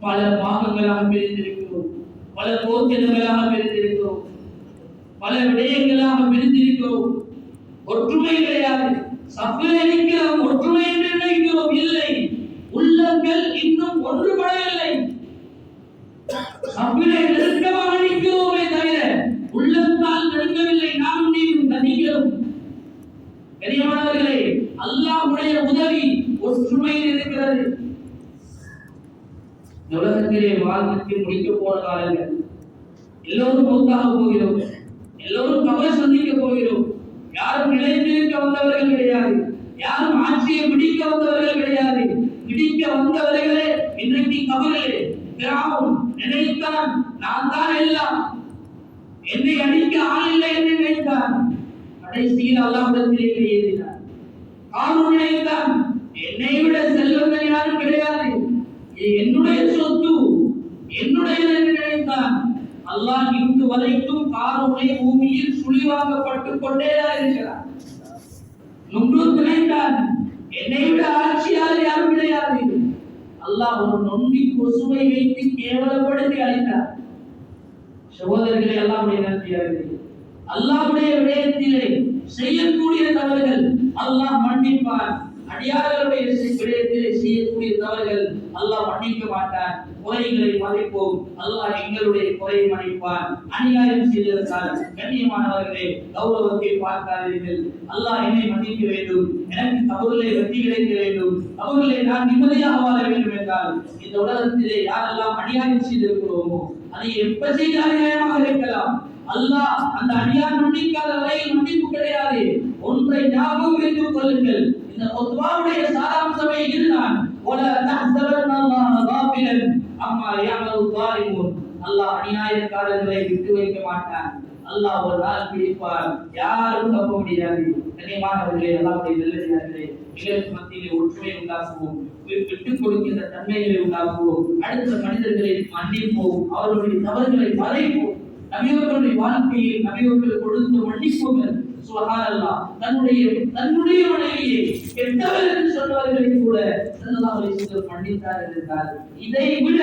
பல பாகங்களாக பிரிந்திருக்கிறோம், பல போர்த்தினங்களாக பிரிந்திருக்கிறோம், பல விடயங்களாக பிரிந்திருக்கிறோம். ஒற்றுமை கிடையாது. சபையில் இருக்கிறோம், ஒற்றுமை என்று நினைக்கிறோம், இல்லை. உள்ளங்கள் இன்னும் ஒன்றுபடவில்லை. சபையை நெருக்கமாக நிற்கிறோமே தவிர உள்ளத்தால் நெருங்கவில்லை. நாம் நீங்களும் கனியமானவர்களே, அல்லாஹ்வுடைய உதவி ஒற்றுமையில் இருக்கிறது. உலகத்திலே வாழ்க்கை முடிக்க போன காலங்கள், எல்லோரும் மௌத்தாக போகிறோம், எல்லோரும் கபரை சந்திக்க போகிறோம். யாரும் நிலைத்திருக்க வந்தவர்கள் கிடையாது, யாரும் ஆட்சியை பிடிக்க வந்தவர்கள் கிடையாது. பிடிக்க வந்தவர்களே இன்றைக்கு கபரிலே பிராவுன் நினைத்தான், நான் தான் எல்லாம், என்னை அடிக்க ஆள் இல்லை என்று நினைத்தான். கடைசியில் அல்லாஹ்விடத்திலே கையேறினார். காரூன் நினைத்தான், என்னை விட செல்வங்கள் யாரும் கிடையாது, என்னுடைய சொத்து, என்னுடையது என்று நினைத்தான். அல்லாஹ் இன்று வரைக்கும் காரூனை பூமியில் சுழிவாங்கப்பட்டுக் கொண்டேதான் இருக்கிறார். நும்ரூத் நினைத்தான், என்னை விட ஆட்சியாளர் யாரும் கிடையாது. அல்லாஹ் ஒரு நொண்டி கொசுவை வைத்து கேவலப்படுத்தி அழைத்தார். சகோதரர்களே, அல்லாஹ்வுடைய நன்றியாளர்களே, அல்லாஹ்வுடைய விடயத்திலே செய்யக்கூடிய தவறுகள் அல்லாஹ் மன்னிப்பான். அடியார்களுடைய விடயத்திலே செய்யக்கூடிய தவறுகள் அல்லாஹ் மன்னிக்க மாட்டான். குறைகளை மன்னிப்போம், அல்லாஹ் எங்களுடைய குறையை மன்னிப்பான். அநியாயம் செய்ததற்காக கண்ணியமானவர்களே, கௌரவத்தை பார்க்காதீர்கள். அல்லாஹ் என்னை மன்னிக்க வேண்டும், எனக்கு கபரிலே வெற்றி கிடைக்க வேண்டும், கபரிலே நான் நிம்மதியாக வாழ வேண்டும் என்றால் இந்த உலகத்திலே யாரெல்லாம் அநியாயம் செய்திருக்கிறோமோ, அதை எப்ப செய்த அநியாயமாக இருக்கலாம், அல்லாஹ் அந்த அநியாயம் மன்னிக்காத வரையில் மன்னிப்பு கிடையாது. ஒன்றை ஞாபகம் வைத்துக் கொள்ளுங்கள், இந்த குத்பாவுடைய சாராம்சமே இதுதான். ولا تحسبن الله غافلا عما يعمل الظالمون. அல்லாஹ் அநியாயக்காரர்களை விட்டு வைக்க மாட்டான். அல்லாஹ் ஒரு நாள் பிடிப்பார், யாரும் தப்ப முடியாது. கண்ணியமானவர்களே, அல்லாஹ்வுடைய நல்லடியார்களே, எங்களுக்கு மத்தியிலே ஒற்றுமை உண்டாக்குவோம், விட்டுக் கொடுக்கின்ற தன்மைகளை உண்டாக்குவோம், அடுத்த மனிதர்களை மன்னிப்போம், அவர்களுடைய தவறுகளை மறைப்போம். நபியவர்களுடைய வாழ்க்கையில் நபியவர்கள் கொடுத்த மன்னிப்புகள் சுப்ஹானல்லாஹ். தன்னுடைய மனைவியை கெட்டவர் என்று சொன்னவர்களை கூட ஸல்லல்லாஹு அலைஹி வஸல்லம் மன்னித்தார்கள் என்றால் இதை விட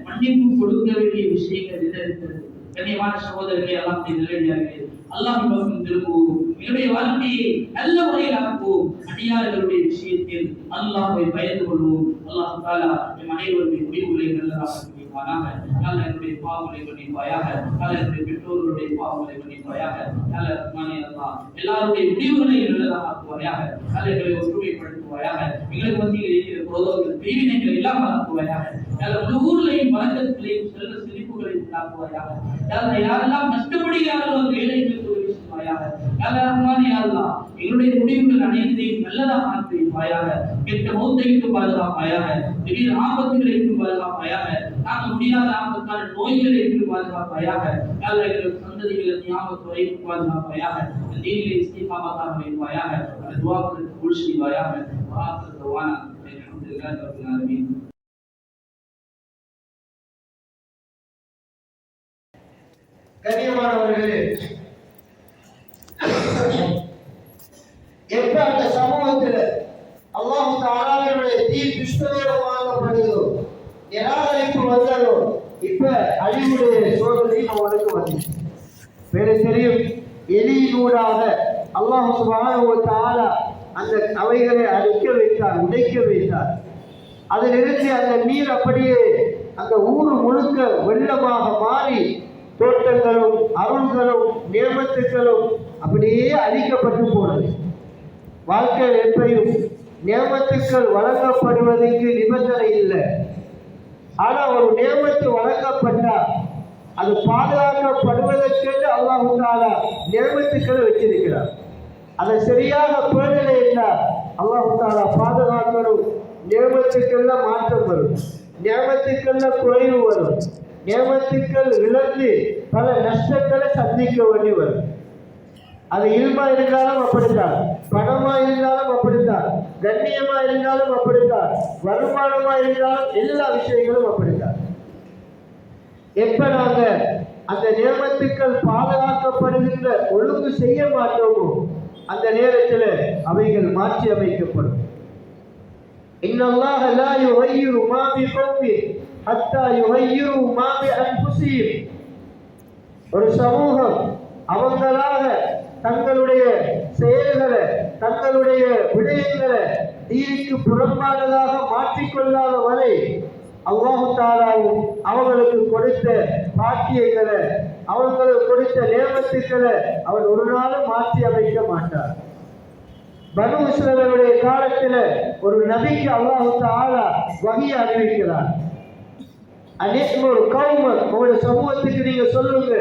மன்னிப்பு கொடுக்க வேண்டிய விஷயங்கள் இருக்கிறது. கண்ணியமான சகோதரர்களே, அல்லாஹ்வுடைய நல்லடியார்களே, அல்லாஹ்வின் பக்கம் திரும்புவோம், என்னுடைய வாழ்க்கையை நல்ல முறையில் ஆக்குவோம். அடியார்களுடைய விஷயத்தில் அல்லாஹ்வை பயந்து கொள்வோம். அல்லாஹ் தஆலா நம் அனைவருடைய முடிவுகளை நல்லதாக நல்ல என்னுடைய பாவங்களை மன்னிப்பாயாக, நல்ல என்னுடைய பெற்றோர்களுடைய பாவங்களை மன்னிப்பாயாக, நல்ல ரஹ்மானே அல்லாஹ் எல்லாருடைய முடிவுகளை நல்லதாக ஆக்குவாயாக, நல்ல எங்களை ஒற்றுமைப்படுத்துவாயாக, எங்களுக்கு மத்தியில் இருக்கிற குரோதங்கள் பிரிவினைகளை எல்லாம் ஆக்குவாயாக, நல்ல ஊர்களையும் வழக்கங்களையும் செல்வ செழிப்புகளையும் உண்டாக்குவாயாக, யாரெல்லாம் கஷ்டப்படுகிறார்களோ அந்த ஏழைகளுக்கு உதவி செய்வாயாக, நல்ல ரஹ்மானே அல்லாஹ் எங்களுடைய முடிவுகள் அனைத்தையும் நல்லதாக ஆக்குவாயாக, கெட்ட மௌத்தைக்கு பாதுகாப்பாயாக, திடீர் ஆபத்துகளை பாதுகாப்பாயாக, தாங்க முடியாத ஆபத்தான நோய்களை பாதுகாப்பாயாக, நல்ல எங்களுக்கு சந்ததிகளை ஞாபகத்தை வைத்து பாதுகாப்பாயாக, தீனிலே இஸ்திகாமத்தாக வைப்பாயாக, துஆக்களுக்கு கபூல் செய்வாயாக. வாஹிரு தஅவானா அல்ஹம்துலில்லாஹி ரப்பில் ஆலமீன். கண்ணியமானவர்களே, எப்ப அந்த சமூகத்தில் அல்லாஹ் தஆலாவுடைய தீன் கிறிஸ்தவர்கள் வாங்கப்படுதோ, நிராகரிப்பு வந்ததோ, இப்ப அழிவுடைய சோதனை அவனுக்கு வந்து வேறு தெரியும். எலியினூடாக அல்லாஹ் சுப்ஹானஹு வ தஆலா அந்த அவைகளை அழிக்க வைத்தார், உடைக்க வைத்தார். அதிலிருந்து அந்த நீர் அப்படியே அந்த ஊர் முழுக்க வெள்ளமாக மாறி தோட்டங்களும் அருள்களும் நியமத்துக்களும் அப்படியே அழிக்கப்பட்டு போனது. வாழ்க்கையில் எப்பயும் நியமத்துக்கள் வழங்கப்படுவதற்கு நிபந்தனை இல்லை. ஆனால் ஒரு நியமத்து வழங்கப்பட்டால் அது பாதுகாக்கப்படுவதற்கென்று அல்லாஹ் தஆலா நியமத்துக்களை வச்சிருக்கிறார். அதை சரியாக பேணலை என்றால் அல்லாஹ் தஆலா பாதுகாக்கணும். நியமத்துக்கள்ல மாற்றம் வரும், நியமத்துக்கள்ல குறைவு வரும், நியமத்துக்கள் இழந்து பல நஷ்டங்களை சந்திக்க வேண்டி வரும். அது இல்மா இருந்தாலும் அப்படித்தான், பணமா இருந்தாலும் அப்படித்தான், கண்ணியமா இருந்தாலும் அப்படித்தான், வருமானமா இருந்தாலும் எல்லா விஷயங்களும் அப்படித்தான். எப்ப நாங்க அந்த நியமத்துக்கள் பாதுகாக்கப்படுகின்ற ஒழுங்கு செய்ய மாட்டோமோ அந்த நேரத்தில் அவைகள் மாற்றி அமைக்கப்படும். இன்னல்லாஹ லா யுகையிரு மா பிகௌமின் ஹத்தா யுகையிரு மா பிஅன்ஃபுஸிஹிம். ஒரு சமூகம் அவங்களாக தங்களுடைய செயல்களை, தங்களுடைய விடயங்களை தீனுக்கு புறம்பானதாக மாற்றிக்கொள்ளாத வரை அல்லாஹ் தஆலாவும் அவங்களுக்கு கொடுத்த பாக்கியங்களை, அவங்களுக்கு கொடுத்த நேமத்துக்களை அவர் ஒரு நாளும் மாற்றி அமைக்க மாட்டார். பனு இஸ்ரவேலுடைய காலத்தில் ஒரு நபிக்கு அல்லாஹ் தஆலா வஹி அறிவிக்கிறார். அனைத்து கௌமன், உங்களுடைய சமூகத்துக்கு நீங்க சொல்லுங்க,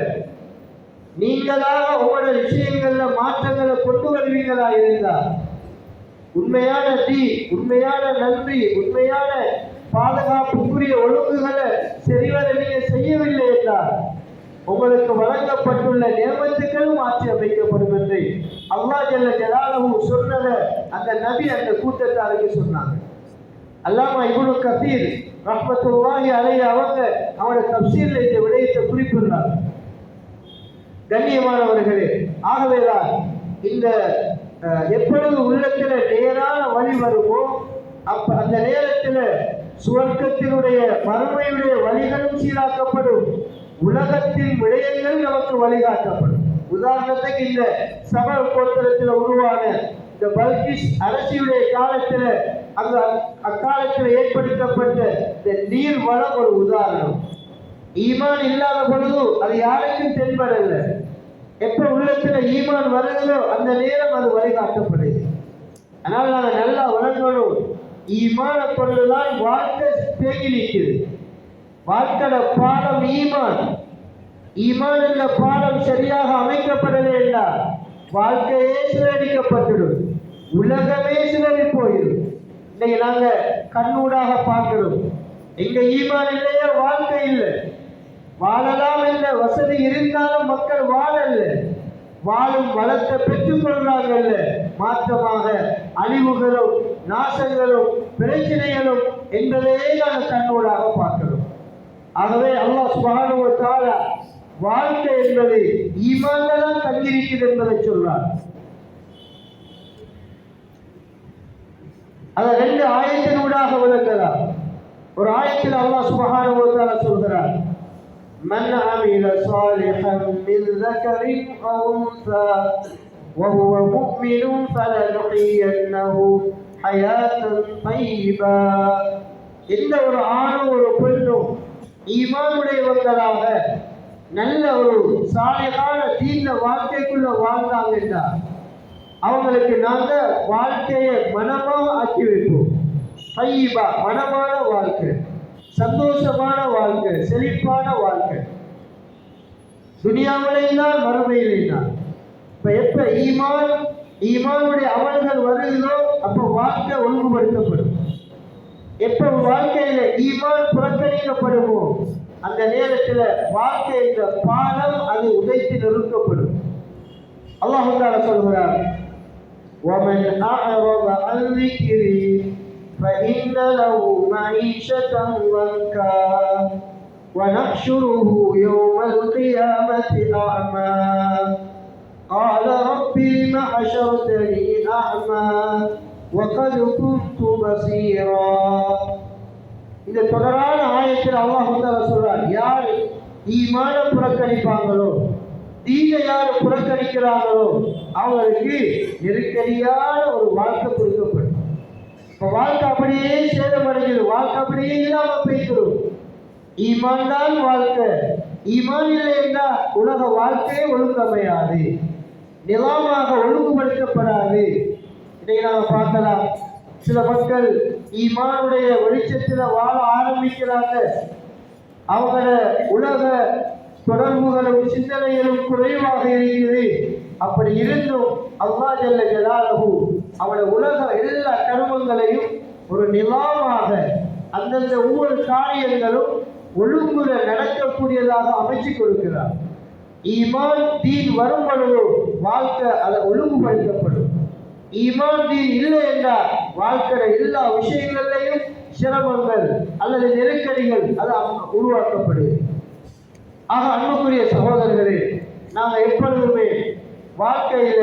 நீங்களாக உங்களோட விஷயங்கள்ல மாற்றங்களை கொண்டு வருவீங்களா இருந்தா, உண்மையான உண்மையான நன்றி, உண்மையான பாதுகாப்புக்குரிய ஒழுங்குகளை சரிவர நீங்க செய்யவில்லை என்றால் உங்களுக்கு வழங்கப்பட்டுள்ள நியமத்துக்கள் மாற்றி அமைக்கப்படும் என்று அல்லாஹ் ஜல்ல ஜலாலுஹு சொன்னதை அந்த நபி அந்த கூட்டத்தாருக்கு சொன்னாங்க. அல்லாமா இப்னு கதீர் ரஹ்மத்துல்லாஹி அலைஹி அவங்க அவருடைய தஃப்சீரில் இந்த விடயத்தை குறிப்பிடுறாங்க. கண்ணியமானவர்களே, ஆகவேதான் இந்த எப்பொழுது உள்ளத்தில் நேரான வழி வருமோ அப்ப அந்த நேரத்தில் சுவர்க்கத்தினுடைய மறுமையுடைய வழிகளும் சீராக்கப்படும், உலகத்தின் விடயங்கள் நமக்கு வழிகாட்டப்படும். உதாரணத்துக்கு இந்த சபர் கோத்திரத்தில் உருவான இந்த பல்கிஸ் அரசியுடைய காலத்தில் அக்காலத்தில் ஏற்படுத்தப்பட்ட இந்த நீர் வளம் ஒரு உதாரணம். ஈமான் இல்லாத பொழுது அது யாருக்கும் தென்படல. எப்ப உள்ளத்துல ஈமான் வருகிறதோ அந்த நேரம் அது வழிகாட்டப்படுது. அதனால நாங்கள் நல்லா வளர்க்கணும். ஈமான கொண்டுதான் வாழ்க்கை தேங்கி நிற்குது. வாழ்க்கையோட பாடம் ஈமான். ஈமான் என்ற பாடம் சரியாக அமைக்கப்படலை என்றால் வாழ்க்கையே சிதறடிக்கப்பட்டுடும், உலகமே சிதறி போயிடும். இன்னைக்கு நாங்க கண்ணூடாக பார்க்கிறோம். எங்க ஈமான் இல்லையா வாழ்க்கை இல்லை. வாழலாம் என்ற வசதி இருந்தாலும் மக்கள் வாழல்ல, வாழும் வளத்தை பெற்றுக் கொள்றாங்கல்ல. மாற்றமாக அழிவுகளும் நாசங்களும் பிரச்சனைகளும் என்பதையே நாங்கள் கண்ணூடாக பார்க்கிறோம். ஆகவே அல்லாஹ் சுப்ஹானஹு வ தஆலா வாழ்க்கை என்பது ஈமான்ல தான் தங்கியிருக்கிறது என்பதை சொல்றார். அதை 2 ஆயத்தினூடாக விளக்கலாம். ஒரு ஆயத்தில் அல்லாஹ் சுப்ஹானஹு வ தஆலா சொல்கிறார், மன் அமில சாலிஹன் மின் ذكرٍ أو أنثى وهو مؤمن فلنحيينه حياة طيبة. எந்த ஒரு ஆணும் ஒரு பெண்ணும் ஈமானுடையவர்களாக நல்ல ஒரு சாலிஹான தீன வாழ்க்கைக்குள்ள வாழ்ந்தாங்கன்னா அவங்களுக்கு நாங்க வாழ்க்கையை மனமாக ஆக்கி வைப்போம். தையிபா, மனமான வாழ்க்கை, சந்தோஷமான வாழ்க்கை, செழிப்பான வாழ்க்கை, துனியாவிலேதான் மறுமையிலேதான். இப்ப எப்ப ஈமானுடைய அமல்கள் வருகிறதோ அப்ப வாழ்க்கை ஒழுங்குபடுத்தப்படும். எப்ப வாழ்க்கையில ஈமான் புறக்கணிக்கப்படுமோ அந்த நேரத்தில் வாழ்க்கை என்ற பாலம் அது உடைத்து நிறுத்தப்படும். அல்லாஹ் தஆலா சொல்கிறார், وَمَنْ أَعْرَضَ عَنْ ذِكْرِي فَإِنَّ لَهُ مَعِيشَةً ضَنكًا وَنَحْشُرُهُ يَوْمَ الْقِيَامَةِ أَعْمَى قَالَ رَبِّ لِمَ حَشَرْتَنِي أَعْمَى وَقَدْ كُنْتُ بَصِيرًا. இந்த தொடரான ஆயத்தில் அல்லாஹ் தஆலா சொல்றார், யார் ஈமான புறக்கணிப்பாங்களோ, தீனை யார் புறக்கணிக்கிறாங்களோ அவங்களுக்கு நெருக்கடியான ஒரு வாழ்க்கை கொடுக்கப்படும். இப்ப வாழ்க்கை அப்படியே சேதமடைகிறது, வாழ்க்கை அப்படியே இல்லாம போய்க்கிறோம். ஈமான் தான் வாழ்க்கை. ஈமான் இல்லை என்றால் உலக வாழ்க்கையே ஒழுங்கமையாது, நிலமாக ஒழுங்குபடுத்தப்படாது. இதை நாம் பார்க்கலாம். சில மக்கள் ஈமானுடைய வெளிச்சத்தில் வாழ ஆரம்பிக்கிறாங்க. அவங்களோட உலக தொடர்புகளும் சிந்தனைகளும் குறைவாக இருக்குது. அப்படி இருந்தும் அல்லாஹ் ஜல்ல ஜலாலுஹு அவனோட உலக எல்லா கர்மங்களையும் ஒரு நிலாமாக அந்தந்த ஒவ்வொரு காரியங்களும் ஒழுங்குற நடக்கக்கூடியதாக அமைச்சு கொடுக்கிறார். ஈமான் தீன் வரும் பொழுது வாழ்க்கை அதை ஒழுங்குபடுத்தப்படும். ஈமான் தீன் இல்லை என்றால் வாழ்க்கையில எல்லா விஷயங்களையும் சிரமங்கள் அல்லது நெருக்கடிகள் அது உருவாக்கப்படுது. ஆக அன்புக்குரிய சகோதரர்களே, நாங்கள் எப்பொழுதுமே வாழ்க்கையில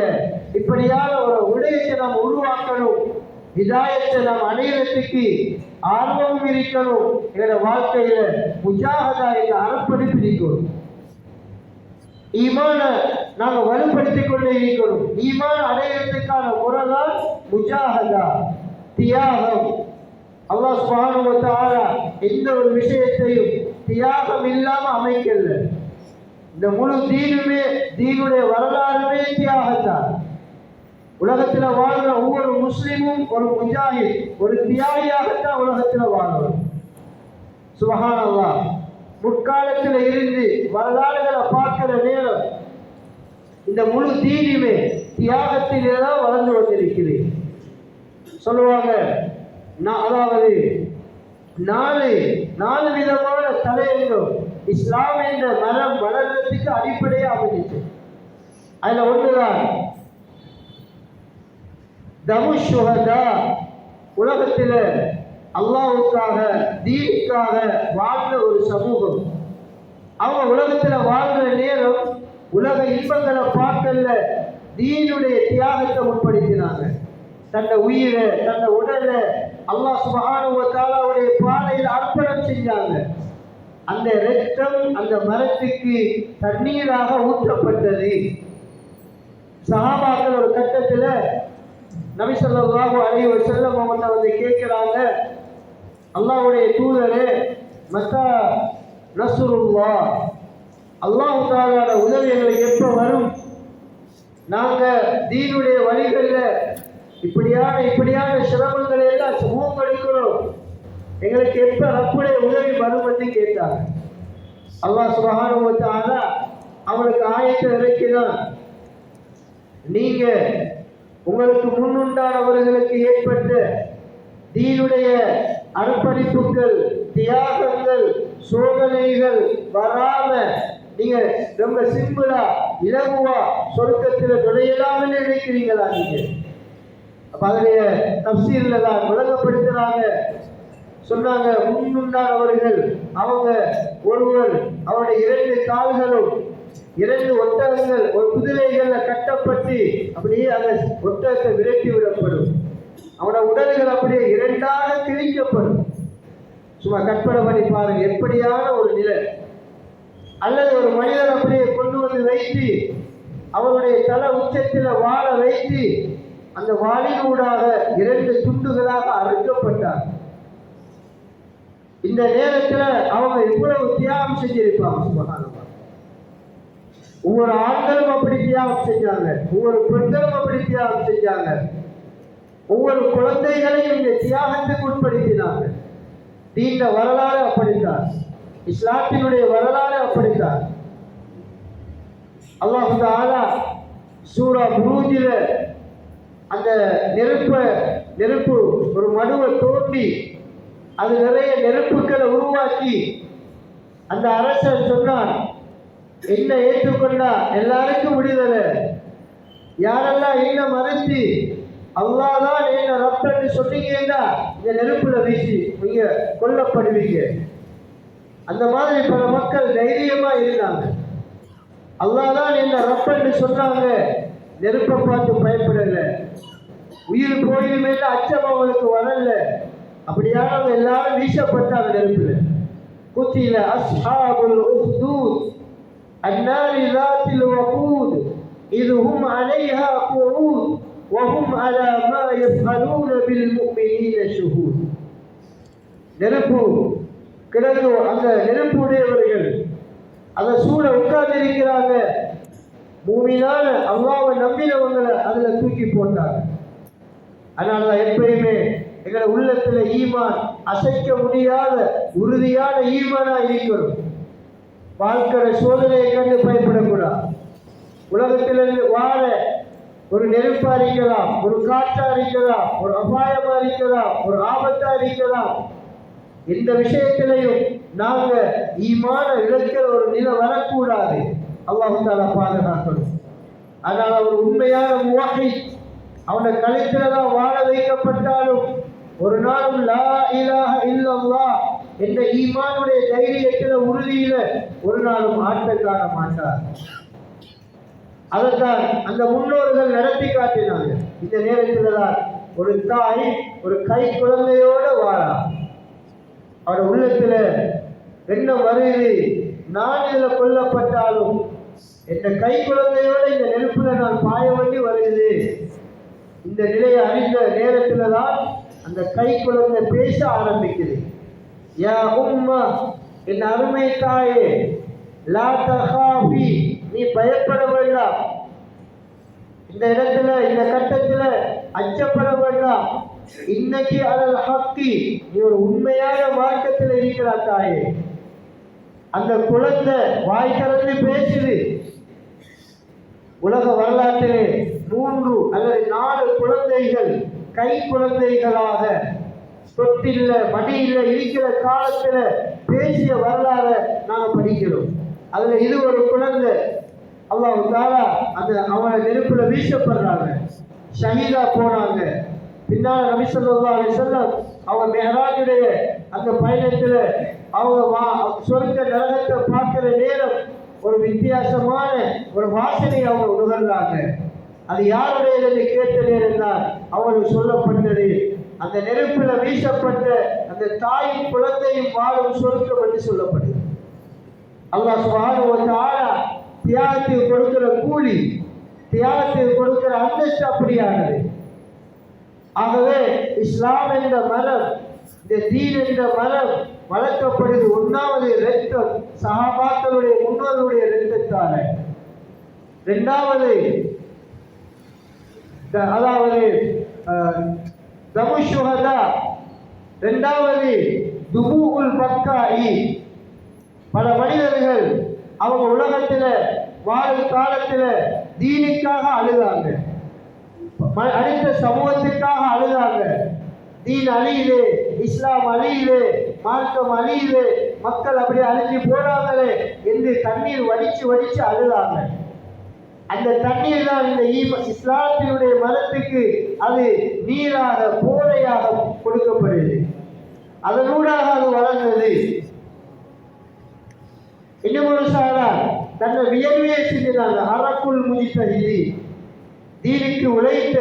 இப்படியான ஒரு விடயத்தை நாம் உருவாக்கணும். ஹிதாயத்தை நாம் அடையிறதுக்கு ஆர்வமும் இருக்கணும். எங்களோட வாழ்க்கையில முஜாஹதா என்ற அர்ப்பணிப்பு இருக்கணும். ஈமான நாங்க வலுப்படுத்திக் கொண்டே இருக்கணும். ஈமான அடையறதுக்கான முறைதான் முஜாஹதா, தியாகம். அல்லாஹ் சுப்ஹானஹு வ தஆலா எந்த ஒரு விஷயத்தையும் தியாகம் இல்லாம அமைக்கல. இந்த முழு தீனுமே, தீனுடைய வரலாறுமே தியாகத்தான். உலகத்துல வாழ்ற ஒவ்வொரு முஸ்லிமும் ஒரு முஜாஹித், ஒரு தியாகியாகத்தான் உலகத்துல வாழணும். சுப்ஹானல்லாஹ். முற்காலத்தில் இருந்து வரலாறுகளை பார்க்கிற நேரம் இந்த முழு தீனுமே தியாகத்திலே தான் வளர்ந்து வந்திருக்குது. சொல்லுவாங்க, அதாவது நாலு விதமான தலையங்கம் இஸ்லாம் என்ற மரம் வளர்றதுக்கு அடிப்படையாக அமைஞ்சிச்சு. அதுல ஒன்றுதான் தமுஷுஹதா, உலகத்தில் அல்லாஹ்வுக்காக தீனுக்காக வாழ்ந்த ஒரு சமூகம். அவங்க உலகத்துல வாழ்ற நேரம் உலக இன்பங்களை பார்க்கல, தீனுடைய தியாகத்தை முற்படுத்தினாங்க. தன்னை உயிரை, தன்னை உடலை அல்லாஹ் சுப்ஹானஹு வ தஆலாவுடைய பாதையில் அர்ப்பணம் செஞ்சாங்க. அந்த இரத்தம் அந்த மரத்துக்கு தண்ணீராக ஊற்றப்பட்டது. சஹாபாக்கள் ஒரு கட்டத்தில் நபி ஸல்லல்லாஹு அலைஹி வஸல்லம் அவங்க வந்து கேட்கிறாங்க, அல்லாஹ்வுடைய தூதரே, மத்தா நஸ்ருல்லாஹ், அல்லாஹ் தஆலாவோட உதவி எங்களுக்கு எப்போ வரும்? நாங்க தீனுடைய வழிகளில் இப்படியான சிரமங்களை எல்லாம் சமூகம் எடுக்கிறோம், எங்களுக்கு எப்ப ரப்புடைய உதவி வரும் என்று கேட்டாங்க. அல்லாஹ் சுப்ஹானஹு வ தஆலா அவனுக்கு ஆயத்தை இறக்கினான், நீங்க உங்களுக்கு முன்னுண்டானவர்களுக்கு ஏற்பட்ட தீனுடைய அர்ப்பணிப்புகள், தியாகங்கள், சோதனைகள் வராம நீங்க ரொம்ப சிம்பிளா இலகுவா சொர்க்கத்தில் நுழையலாம்னு நினைக்கிறீங்களா? நீங்க அப்ப அதனுடைய தஃசீர்ல தான் விளங்கப்படுத்துறாங்க. சொன்னாங்க, முன்னுண்டானவர்கள் அவங்க ஒருவர் அவருடைய 2 கால்களும் 2 ஒட்டகங்கள் ஒரு குதிரைகள்ல கட்டப்பட்டு அப்படியே அந்த ஒட்டகத்தை விரட்டி விடப்படும். அவனோட உடல்கள் அப்படியே 2ஆக கிழிக்கப்படும். சும்மா கற்பனை பண்ணி பாருங்க, எப்படியான ஒரு நிலை. அல்லது ஒரு மனிதர் அப்படியே கொண்டு வந்து வைத்து அவருடைய தலை உச்சத்தில் வாழ வைத்து அந்த வாளினூடாக 2 துண்டுகளாக அறுக்கப்பட்டார். இந்த நேரத்தில் அவங்க எவ்வளவு தியாகம் செஞ்சிருப்பாங்க. சுப்ஹானல்லாஹ். ஒவ்வொரு ஆண்களும் அப்படி தியாகம் செஞ்சாங்க, ஒவ்வொரு பெண்களும் அப்படி தியாகம் செஞ்சாங்க, ஒவ்வொரு குழந்தைகளையும் இந்த தியாகத்துக்கு உட்படுத்தினாங்க. தீன வரலாறு அப்படித்தான், இஸ்லாத்தினுடைய வரலாறு அப்படித்தான். அல்லாஹ் தஆலா சூரா புரூஜில அந்த நெருப்பு ஒரு மடுவை தோண்டி அது நிறைய நெருப்புகளை உருவாக்கி அந்த அரசர் சொன்னார், என்ன ஏற்றுக்கொண்டா எல்லாருக்கும் விடுதலை, யாரெல்லாம் என்ன மறைத்து அல்லாஹ் தான் என்ன ரப்பன்னு சொன்னீங்கன்னா இந்த நெருப்புல வீசி நீங்க கொல்லப்படுவீங்க. அந்த மாதிரி பல மக்கள் தைரியமா இருந்தாங்க. அல்லாஹ் தான் என்ன ரப்பன்னு சொன்னாங்க, நெருப்பை பார்த்து பயப்படல, உயிர் போயிலுமே அச்சம் அவங்களுக்கு வரல. அப்படியானவங்க எல்லாரும் வீசப்பட்டாங்க நெருப்புல. குத்தில அஸ்ஹாபுல் உஹ்தூத் அன்னாரி ذاتில் வகூத் இதுஹும் அலைஹா குஊத் வஹும் அலா மா யஃஅலூன பில் முஃமினீன ஷுஹூத். நெருப்பு கிடக்கு, அந்த நெருப்புடையவர்கள் அதை சூழ உட்கார்ந்து இருக்கிறாங்க. மூமினான அல்லாஹ்வை நம்பினவங்களை அதுல தூக்கி போட்டாங்க. அதனாலதான் எப்பயுமே எங்களை உள்ளத்துல ஈமான் அசைக்க முடியாத உறுதியான ஈமானா இருக்கணும். வாழ்க்கை சோதனையை கண்டு பயப்படக்கூடாது. உலகத்தில் வாழ ஒரு நெருப்பா இருக்கலாம், ஒரு காற்றா இருக்கலாம், ஒரு அபாயமா இருக்கலாம், ஒரு ஆபத்தா இருக்கலாம். எந்த விஷயத்திலையும் நாங்க ஈமான இழக்கிற ஒரு நிலை வரக்கூடாது. அல்லாஹ் தஆலா பாதுகாக்கணும். அதனால ஒரு உண்மையான முவஹ்ஹித் அவனை கழுத்தில்தான் வாழ வைக்கப்பட்டாலும் ஒரு நாளும் லா இலாஹ இல்லல்லாஹ் என்ற ஈமானுடைய தைரியத்தில் உறுதியில ஒரு நாளும் ஆட்டம் காண மாட்டார். அதைத்தான் அந்த முன்னோர்கள் நடத்தி காட்டினாங்க. இந்த நேரத்தில் தான் ஒரு தாய் ஒரு கை குழந்தையோட வாழா, அவருடைய உள்ளத்துல என்ன வருது, நான் இதில் கொல்லப்பட்டாலும் என்ற கை குழந்தையோடு இந்த நெருப்புல நான் பாய வேண்டி வருகிறது. இந்த நிலையை அறிந்த நேரத்துல தான் அந்த கை குழந்தை பேச ஆரம்பிக்குது. யா உம்மா, என் அருமை தாயே, லா தஹாஃபி, நீ பயப்பட வேண்டாம். இந்த இடத்துல இந்த கட்டத்துல அச்சப்பட வேண்டாம். இன்னைக்கு அலல் ஹக்கி, நீ ஒரு உண்மையான மார்க்கத்தில் இருக்கிறாய் தாயே. அந்த குழந்தை வாய் திறந்து பேசுது. உலக வரலாற்றிலே 3 அல்லது 4 குழந்தைகள் கை குழந்தைகளாக தொட்டில்ல மடியில இருக்கிற காலத்துல பேசிய வரலாறு நாங்க படிக்கிறோம். அதுல இது ஒரு குழந்தை. அல்லாஹ் தஆலா அந்த அவனை நெருப்புல வீசப்படுறாங்க, ஷஹீதா போனாங்க. பின்னால் நபி ஸல்லல்லாஹு அலைஹி வஸல்லம் அவங்க மிஹ்ராஜுடைய அந்த பயணத்துல அவங்க சொர்க்க நரகத்தை பார்க்கிற நேரம் ஒரு வித்தியாசமான ஒரு வாசனை அவங்க உணர்ந்தாங்க. அது யாருடையது என்று கேட்ட நேரம் தான் அவங்களுக்கு சொல்லப்பட்டது, அந்த நெருப்புல வீசப்பட்ட அந்த தாயும் குழந்தையும் வாழும் சொர்க்கம் என்று சொல்லப்படுது. அல்லாஹ் சுப்ஹானஹு வ தஆலா தியாகத்துக்கு கொடுக்கிற கூலி, தியாகத்துக்கு கொடுக்கிற அந்தஸ்து அப்படியானது. ஆகவே இஸ்லாம் என்ற மரம், இந்த தீன் என்ற மரம் வளர்க்கப்படுது. 1வது இரத்தம் சஹாபாக்களுடைய முன்னோருடைய இரத்தத்தால. 2வது அதாவது தமுஷுஹதா. 2வது துபூஉல் பக்காஇ. பல மனிதர்கள் அவங்க உலகத்துல வாழும் காலத்துல தீனுக்காக அழுதாங்க, அடுத்த சமூகத்துக்காக அழுதாங்க. தீன் அழியுது, இஸ்லாம் அழியுது, மார்க்கம் அழியுது, மக்கள் அப்படி அழிஞ்சு போறாங்களே என்று தண்ணீர் வடிச்சு வடிச்சு அழுதாங்க. அந்த தண்ணீர் தான் இந்த இஸ்லாத்தினுடைய மதத்துக்கு அது நீராக போதையாக கொடுக்கப்படுது. அதனூடாக அது வளர்ந்தது. இன்னும் ஒரு சாரார் தன்னை வியர்வையை செஞ்சிருந்தாங்க. அரக்குள் முஜித்தஹிதி, தீனுக்கு உழைத்த,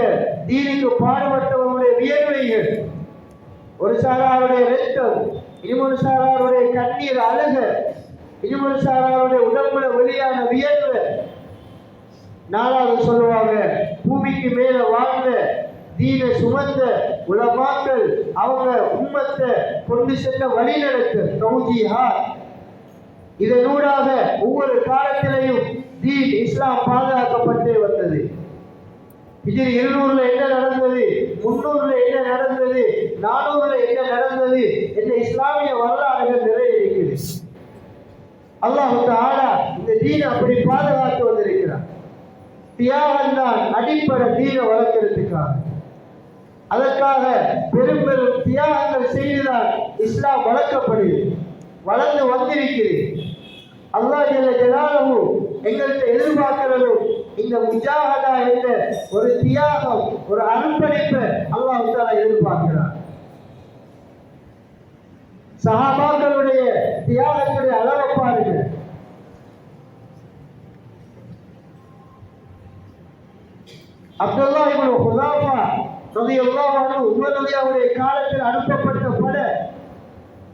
தீனுக்கு பாடுபட்டவங்களுடைய வியர்வைகள். ஒரு சாராருடைய இரத்தம், இன்னொரு சாராருடைய கண்ணீர் அழுக, இன்னொரு சாராருடைய உடம்புல வெளியான வியர்வை. 4வது சொல்லுவாங்க, பூமிக்கு மேல வாழ்ந்த தீனை சுமந்த உலமாக்கள் அவங்க உம்மத்தை கொண்டு சென்ற வழிநடத்த தௌஜீஹாத். இதனூடாக ஒவ்வொரு காலத்திலையும் தீன் இஸ்லாம் பாதுகாக்கப்பட்டே வந்தது. ஹிஜ்ரி 200ல என்ன நடந்தது, 300ல என்ன நடந்தது, 400ல என்ன நடந்தது என்ற இஸ்லாமிய வரலாறுகள் நிறைய இருக்குது. அல்லாஹ் தஆலா இந்த தீனை அப்படி பாதுகாத்து வந்திருக்கிறார். தியாகம் தான் அடிப்படை தீனை வளர்க்கிறதுக்காக. அதற்காக பெரும் பெரும் தியாகங்கள் செய்துதான் இஸ்லாம் வளர்க்கப்படுது, வளர்ந்து வந்திருக்கிறது. அல்லாஹ் ஜல்ல ஜலாலுஹு எங்கள்கிட்ட எதிர்பார்க்கிறதும் இந்த முஜாஹதா என்ற ஒரு தியாகம், ஒரு அர்ப்பணிப்பை அல்லாஹ் தஆலா எதிர்பார்க்கிறார். சஹாபாக்களுடைய தியாகத்துடைய அளவை பாருங்க. அப்துல்லாஹ் இப்னு ஹுதாஃபா ரலியல்லாஹு அன்ஹு உமர் ரலியல்லாஹுடைய காலத்தில் அனுப்பப்பட்ட பட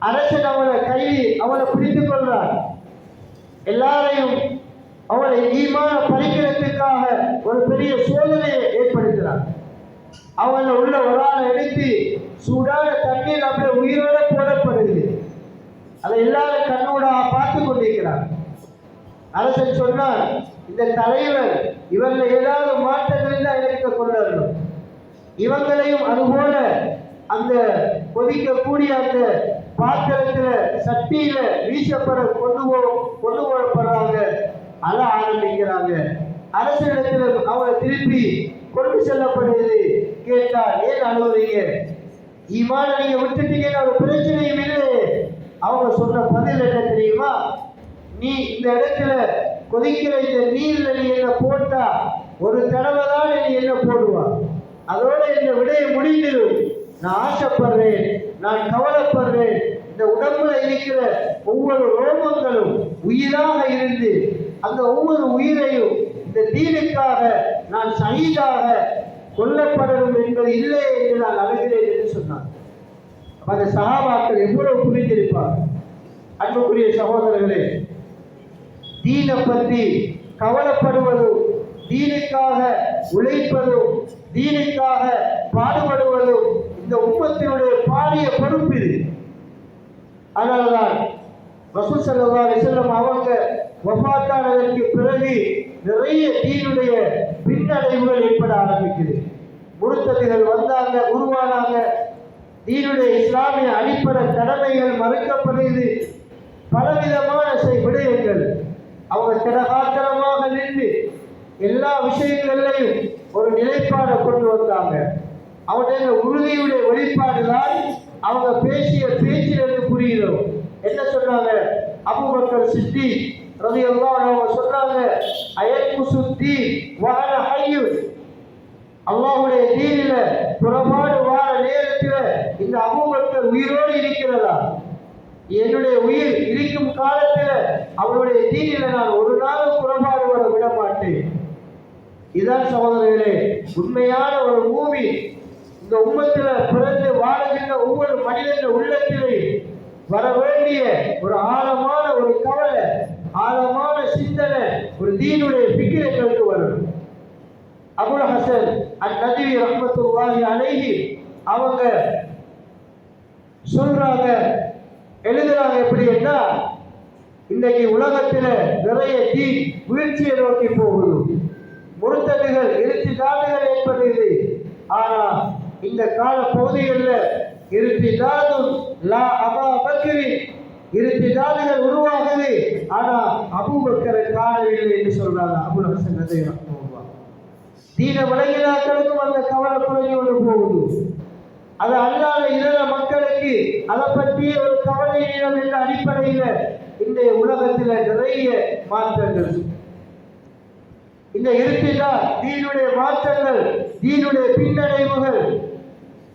அரசன் அவனை பிடித்துக் கொள்றார். எல்லாரையும் அவனை ஈமான பறிக்கிறதுக்காக ஒரு பெரிய சோதனையை ஏற்படுத்துகிறார். அவனை உள்ள ஒரு ஆளை எடுத்து சூடான தண்ணீர் அப்படியே உயிரோட போடப்படுது. அதை எல்லாரும் கண்ணூடாக பார்த்து கொண்டிருக்கிறார். அரசன் சொன்னார், இந்த தலைவர் இவர்ல ஏதாவது மாற்றங்கள் தான் எனக்கு கொண்டாடணும், இவங்களையும் அதுபோல அந்த கொதிக்கக்கூடிய அந்த பாத்திரத்துல சட்டியில வீசப்பட கொண்டு போடப்படுறாங்க, அழ ஆரம்பிக்கிறாங்க. அரசிடத்துல அவரை திருப்பி கொண்டு செல்லப்படுது. கேட்டால், ஏன் அழுவுறீங்க, ஈமான நீங்க விட்டுட்டீங்கன்னு ஒரு பிரச்சனையும் இல்லை. அவங்க சொன்ன பதில் என்ன தெரியுமா, நீ இந்த இடத்துல கொதிக்கிற இந்த நீர்ல நீ என்ன போட்டா ஒரு தடவை தான் நீ என்ன போடுவா, அதோட இந்த விடையை முடிந்துடும். நான் ஆசைப்படுறேன், நான் கவலைப்படுறேன், இந்த உடம்புல இருக்கிற ஒவ்வொரு ரோமங்களும் உயிராக இருந்து அந்த ஒவ்வொரு உயிரையும் இந்த தீனுக்காக நான் ஷஹீதாக கொல்லப்படணும் என்பது இல்லை என்று நான் அழுகிறேன் என்று சொன்னார். அந்த சஹாபாக்கள் எவ்வளவு புரிந்திருப்பார். அன்புக்குரிய சகோதரர்களே, தீனை பற்றி கவலைப்படுவதும், தீனுக்காக உழைப்பதும், தீனுக்காக பாடுபடுவதும் இந்த உம்மத்தினுடைய பாரிய பொறுப்பு இது. அதனால்தான் ரசூல் ஸல்லல்லாஹு அலைஹி வஸல்லம் அவங்க வஃபாத்தானதற்கு பிறகு நிறைய தீனுடைய பின்னடைவுகள் ஏற்பட ஆரம்பிக்குது. முர்த்ததுகள் வந்தாங்க, உருவானாங்க. தீனுடைய இஸ்லாமிய அடிப்படை கடமைகள் மறுக்கப்படுது. பலவிதமான விடயங்கள் அவங்க திடகாத்திரமாக நின்று எல்லா விஷயங்களையும் ஒரு நிலைப்பாடை கொண்டு வந்தாங்க. அவருடைய உறுதியுடைய வெளிப்பாடுதான் அவங்க பேசிய பேச்சிலிருந்து புரியுதோம். என்ன சொன்னாங்க? அபூபக்கர் சித்திக் ரலியல்லாஹு அன்ஹு சொன்னாங்க, அயக்குசுத்தி வஅன ஹய்யுன். அல்லாஹ்வுடைய தீனில புறப்பாடு வார நேரத்தில் இந்த அபூபக்கர் உயிரோடு இருக்கிறதா? என்னுடைய உயிர் இருக்கும் காலத்தில் அவருடைய தீனில நான் ஒரு நாளும் புறப்பாடு வர விட மாட்டேன். இதான் சகோதரர்களே உண்மையான ஒரு மூவி. இந்த உம்மத்தில் பிறந்து வாழுகின்ற ஒவ்வொரு மனிதன் உள்ளத்திலே வர வேண்டிய ஒரு ஆழமான ஒரு கவலை, ஆழமான சிந்தனை, ஒரு தீனுடைய பிக்கிரங்களுக்கு வரும். அபுல் ஹசன் அன்-நத்வி ரஹ்மத்துல்லாஹி அலைஹி அவங்க சொல்றாங்க, எழுதுறாங்க எப்படி என்றால், இன்றைக்கு உலகத்தில் நிறைய தீன் வீழ்ச்சியை நோக்கி போகுது. முர்த்ததுகள் இருத்திதாதுகள் ஏற்படுது. ஆனா இந்த கால பகுதிகளில் இருத்திதாதும் லா அபா பக்ரி, இருத்திதாதுகள் உருவாகுது. ஆனா அபூபக்கரை காணவில்லை என்று சொல்றாங்க அபுல் ஹசன் நத்வி ரஹ்மத்துல்லாஹ். தீன விளங்கினாக்களுக்கும் அந்த கவலை குறைஞ்சு கொண்டு போகுது. அது அல்லாத இதர மக்களுக்கு அதை பற்றிய ஒரு கவலை நீளம் என்ற அடிப்படையில் இன்றைய உலகத்தில் நிறைய மாற்றங்கள், இந்த இருட்டிலா தீனுடைய மாற்றங்கள், தீனுடைய பின்னடைவுகள்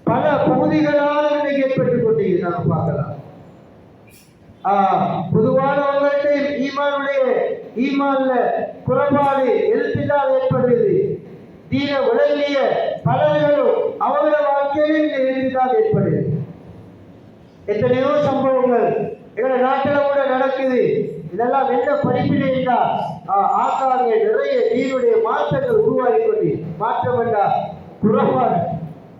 பல பகுதிகளாக இன்றைக்கு ஏற்பட்டுக் கொண்டிருக்கிறது. நாம் பார்க்கலாம். பொதுவானவர்களுடைய ஈமான்ல குறைபாடு எழுத்தினால் ஏற்படுது. தீன விளங்கிய பலர்களும் அவங்கள வாழ்க்கையிலே இந்த எழுத்தினால் ஏற்படுது. எத்தனையோ சம்பவங்கள் எங்களை நாட்டில் கூட நடக்குது. இதெல்லாம் என்ன படிப்பினை என்றால் ஆக்காங்க நிறைய தீனுடைய மாற்றங்கள் உருவாகி கொண்டு, மாற்றம் என்றால்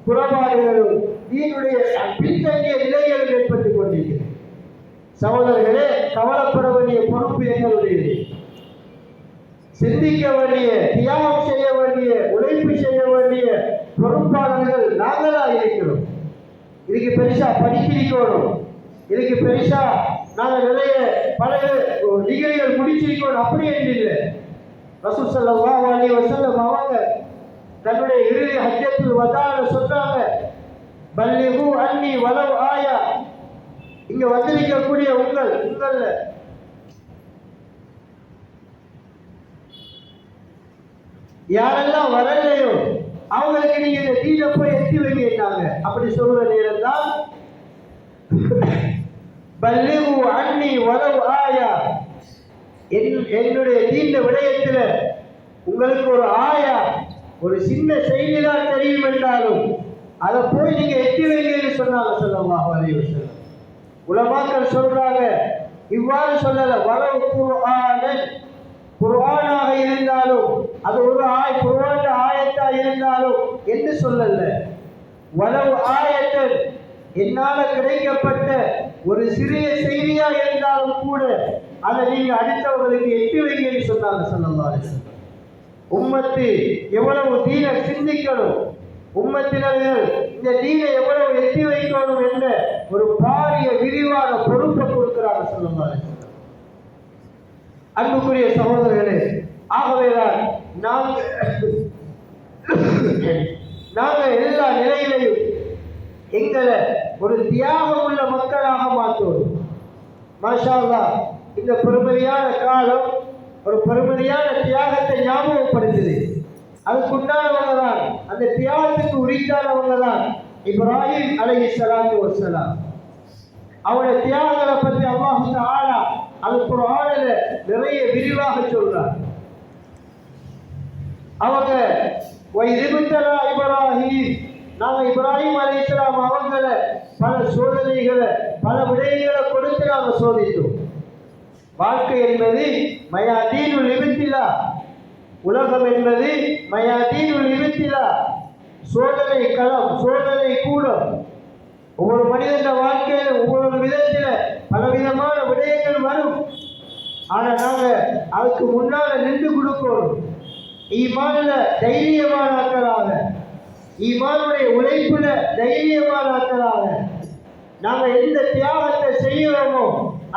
குறைபாடுகளும் தீனுடைய பின்தங்கிய நிலைகளும் ஏற்பட்டுக் கொண்டிருக்கிறது. சகோதரர்களே, கவலைப்பட வேண்டிய பொறுப்பு எங்களுடையது. சிந்திக்க வேண்டிய, தியாகம் செய்ய வேண்டிய, உழைப்பு செய்ய வேண்டிய பொறுப்பாளர்கள் நாங்களா இருக்கிறோம். இதுக்கு பெருசா படிச்சிருக்கணும், இதுக்கு பெருசா நாங்கள் நிறைய பல டிகிரிகள் முடிச்சிருக்கணும் அப்படி என்று இல்லை. ரசூல் ஸல்லல்லாஹு அலைஹி வஸல்லம் அவங்க தன்னுடைய இறுதி ஹஜ்ஜத்துல் வதால சொன்னாங்க, பல்லிகு அன்னி வலவ் ஆயா. இங்க வந்திருக்கக்கூடிய உங்கள் யாரெல்லாம் வரலையோ அவங்களுக்கு நீங்க இந்த தீனை போய் எத்தி வைக்கிறாங்க. அப்படி சொல்ற நேரம் தான் பல்லிகு அன்னி வலவ் ஆயா, என்னுடைய தீண்ட விடயத்துல உங்களுக்கு ஒரு ஆயா, ஒரு சின்ன செய்திதான் தெரியும் என்றாலும் அதை போய் நீங்க எத்தி வைங்கன்னு சொன்னாங்க ஸல்லல்லாஹு அலைஹி வஸல்லம். உலமாக்கள் சொல்றாங்க, இவ்வாறு சொல்லல, வலவ் குர்ஆனன், குர்ஆனாக இருந்தாலும் அது ஒரு குர்ஆன் ஆயத்தா இருந்தாலும் என்று சொல்லல. வலவ் ஆயத்தன், என்னால கிடைக்கப்பட்ட ஒரு சிறிய செய்தியா இருந்தாலும் கூட அதை நீங்க அடுத்தவர்களுக்கு எட்டி வைங்கன்னு சொன்னாங்க ஸல்லல்லாஹு அலைஹி வஸல்லம். உம்மத்து எவ்வளவு தீனை சிந்திக்கணும், உம்மத்தினர்கள் இந்த தீனை எவ்வளவு எட்டி வைக்கணும் என்ற ஒரு பாரிய விரிவான பொறுப்பை கொடுக்கிறாங்க ஸல்லல்லாஹு அலைஹி வஸல்லம். அன்புக்குரிய சகோதரர்களே, ஆகவேதான் நாங்கள் எல்லா நிலையிலையும் எங்களை ஒரு தியாகம் உள்ள மக்களாக மாற்றுவோம். மாஷா அல்லாஹ், இந்த பெருமதியான காலம் ஒரு பெருமதியான தியாகத்தை ஞாபகப்படுத்துது. அதுக்குண்டானவங்க தான், அந்த தியாகத்துக்கு உரித்தானவங்க தான் இப்ராஹிம் அலைஹிஸ்ஸலாத்து வஸ்ஸலாம். அவருடைய தியாகங்களை பற்றி அல்லாஹ் தஆலா அது குர்ஆனில் நிறைய விரிவாக சொல்றார். அவங்க வைதிபுத்தலா இப்ராஹிம் நாங்கள் இப்ராஹிம் அலைஹிஸ்ஸலாம் அவங்கள பல சோதனைகளை பல விடயங்களை கொடுத்து நாங்கள் சோதித்தோம். வாழ்க்கை என்பது மயாதீனுல் இப்திலா, உலகம் என்பது மயாதீனுல் இப்திலா, சோதனை களம், சோதனை கூடம். ஒவ்வொரு மனிதன் வாழ்க்கையில் ஒவ்வொரு விதத்தில் பலவிதமான விடயங்கள் வரும். ஆனால் நாங்கள் அதுக்கு முன்னால் நின்று கொடுக்கணும். ஈமான்ல தைரியமான ஆட்களாக, ஈமானுடைய உழைப்புல தைரியமான ஆட்களாக நாங்கள் எந்த தியாகத்தை செய்கிறோமோ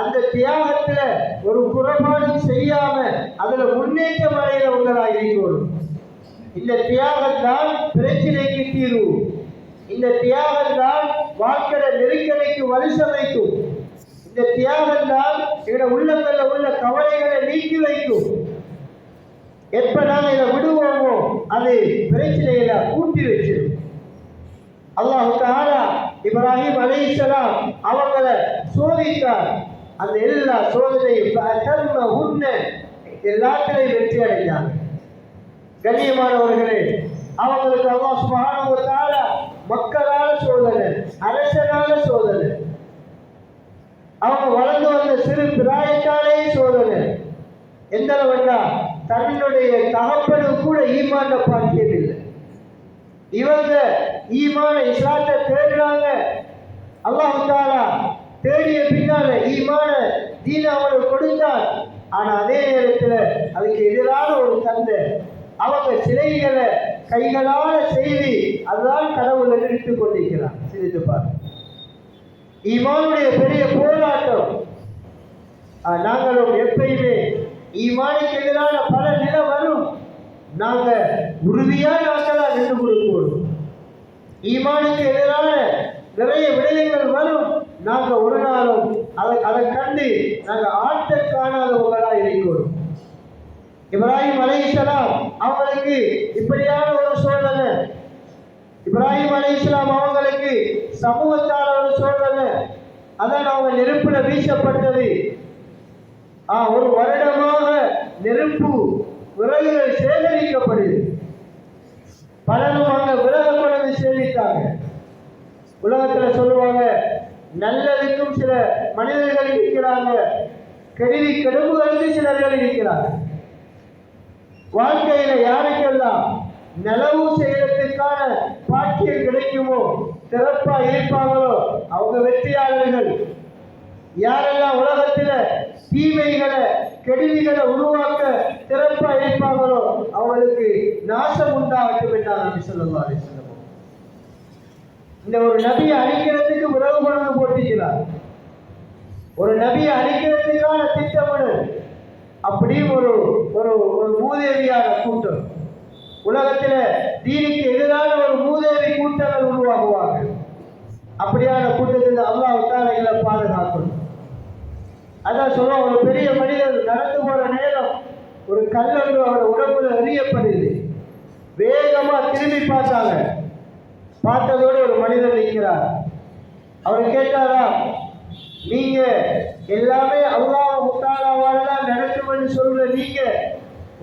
அந்த தியாகத்துல ஒரு குறைபாடும் செய்யாம அதுல முன்னேற்றம் அடைகிறவர்களாக இருக்கணும். இந்த தியாகம் தான் பிரச்சனைக்கு தீர்வு. இந்த தியாகம் தான் வாழ்க்கையில நெருக்கடிக்கு வலு சமைக்கும். இந்த தியாகம் தான் எங்களோட உள்ளங்கள்ல உள்ள கவலைகளை நீக்கி வைக்கும். எப்ப நாங்கள் இதை விடுவோமோ அது பிரச்சனையில கூட்டி வச்சிடும். அல்லாஹ் தஆலா இப்ராஹிம் அலைஹிஸ்ஸலாம் அவங்களை சோதித்தார். அந்த எல்லா சோதனையும் எல்லாத்திலையும் வெற்றி அடைந்தாங்க. கண்ணியமானவர்களே, அவங்களுக்கு அல்லாஹ் சுப்ஹானஹு வ தஆலா மக்களால சோதனை, அரசனால சோதனை, அவங்க வளர்ந்து வந்த சிறு பிராயத்தாலே சோதனை. எந்த அளவுன்னா தன்னுடைய தகப்பனும் கூட ஈமான பாக்கியம் இல்லை. இவங்க ஈமான இஸ்லாத்தை தேடுறாங்க. அல்லாஹ் தஆலா தேடிய பின்னால ஈமான தீன அவனுக்கு கொடுத்தார். ஆனா அதே நேரத்தில் அதுக்கு எதிரான ஒரு தந்தை அவங்க சிலைகளை கைகளால செய்து அதுதான் கடவுளை நிறுத்திக் கொண்டிருக்கிறார். சிரித்து பாரு, ஈமானுடைய பெரிய போராட்டம். நாங்களும் எப்பயுமே ஈமானுக்கு எதிரான பல நிலை வரும். நாங்க உறுதியான ஆட்களா நின்று கொடுக்கணும். ஈமானுக்கு எதிரான நிறைய விடயங்கள் வரும். நாங்க ஒரு நாளும் அதை கண்டு நாங்க ஆற்றல் காணாதவங்களா இருக்கணும். இப்ராஹிம் அலைஹிஸ்ஸலாம் அவங்களுக்கு இப்படியான ஒரு சோதனை. இப்ராஹிம் அலைஹிஸ்ஸலாம் அவங்களுக்கு சமூகத்தால் ஒரு சோதனை. அதான் அவங்க நெருப்புல வீசப்பட்டது. ஒரு வருடமாக நெருப்பு விறகுகள் சேகரிக்கப்படுது. பலரும் அங்க விறகு சேமித்தாங்க. உலகத்துல சொல்லுவாங்க, நல்லதுக்கும் சில மனிதர்கள் இருக்கிறாங்க, கெடுதி கெடுப்புகளுக்கு சிலர்கள் இருக்கிறாங்க. வாழ்க்கையில யாருக்கெல்லாம் நலவு செய்யறதுக்கான பாக்கியம் கிடைக்குமோ, சிறப்பா இருப்பாங்களோ அவங்க வெற்றியாளர்கள். யாரெல்லாம் உலகத்துல தீமைகளை கெடுதிகளை உருவாக்க சிறப்பா இருப்பாங்களோ அவங்களுக்கு நாசம் உண்டாகட்டும் என்றார் நபி ஸல்லல்லாஹு அலைஹி வஸல்லம். இந்த ஒரு நபியை அழிக்கிறதுக்கு உறவு கொண்டு போட்டிக்கிறார். ஒரு நபியை அழிக்கிறதுக்கான திட்டமிடல். அப்படி ஒரு ஒரு ஒரு மூதேவியான கூட்டம் உலகத்துல தீனுக்கு எதிரான ஒரு மூதேவி கூட்டங்கள் உருவாகுவாங்க. அப்படியான கூட்டத்தில் அல்லாஹ் தஆலா எங்களை பாதுகாக்கணும். அதான் சொல்ல, ஒரு பெரிய மனிதர் நடந்து போற நேரம் ஒரு கல்லொன்று அவரோட உடம்புல எறியப்படுது. வேகமா திரும்பி பார்த்தாங்க. பார்த்ததோடு ஒரு மனிதர் நிற்கிறார். அவர் கேட்டாரா, நீங்க எல்லாமே அல்லாஹ் தஆலாவால தான் நடக்கும்னு சொல்ற நீங்க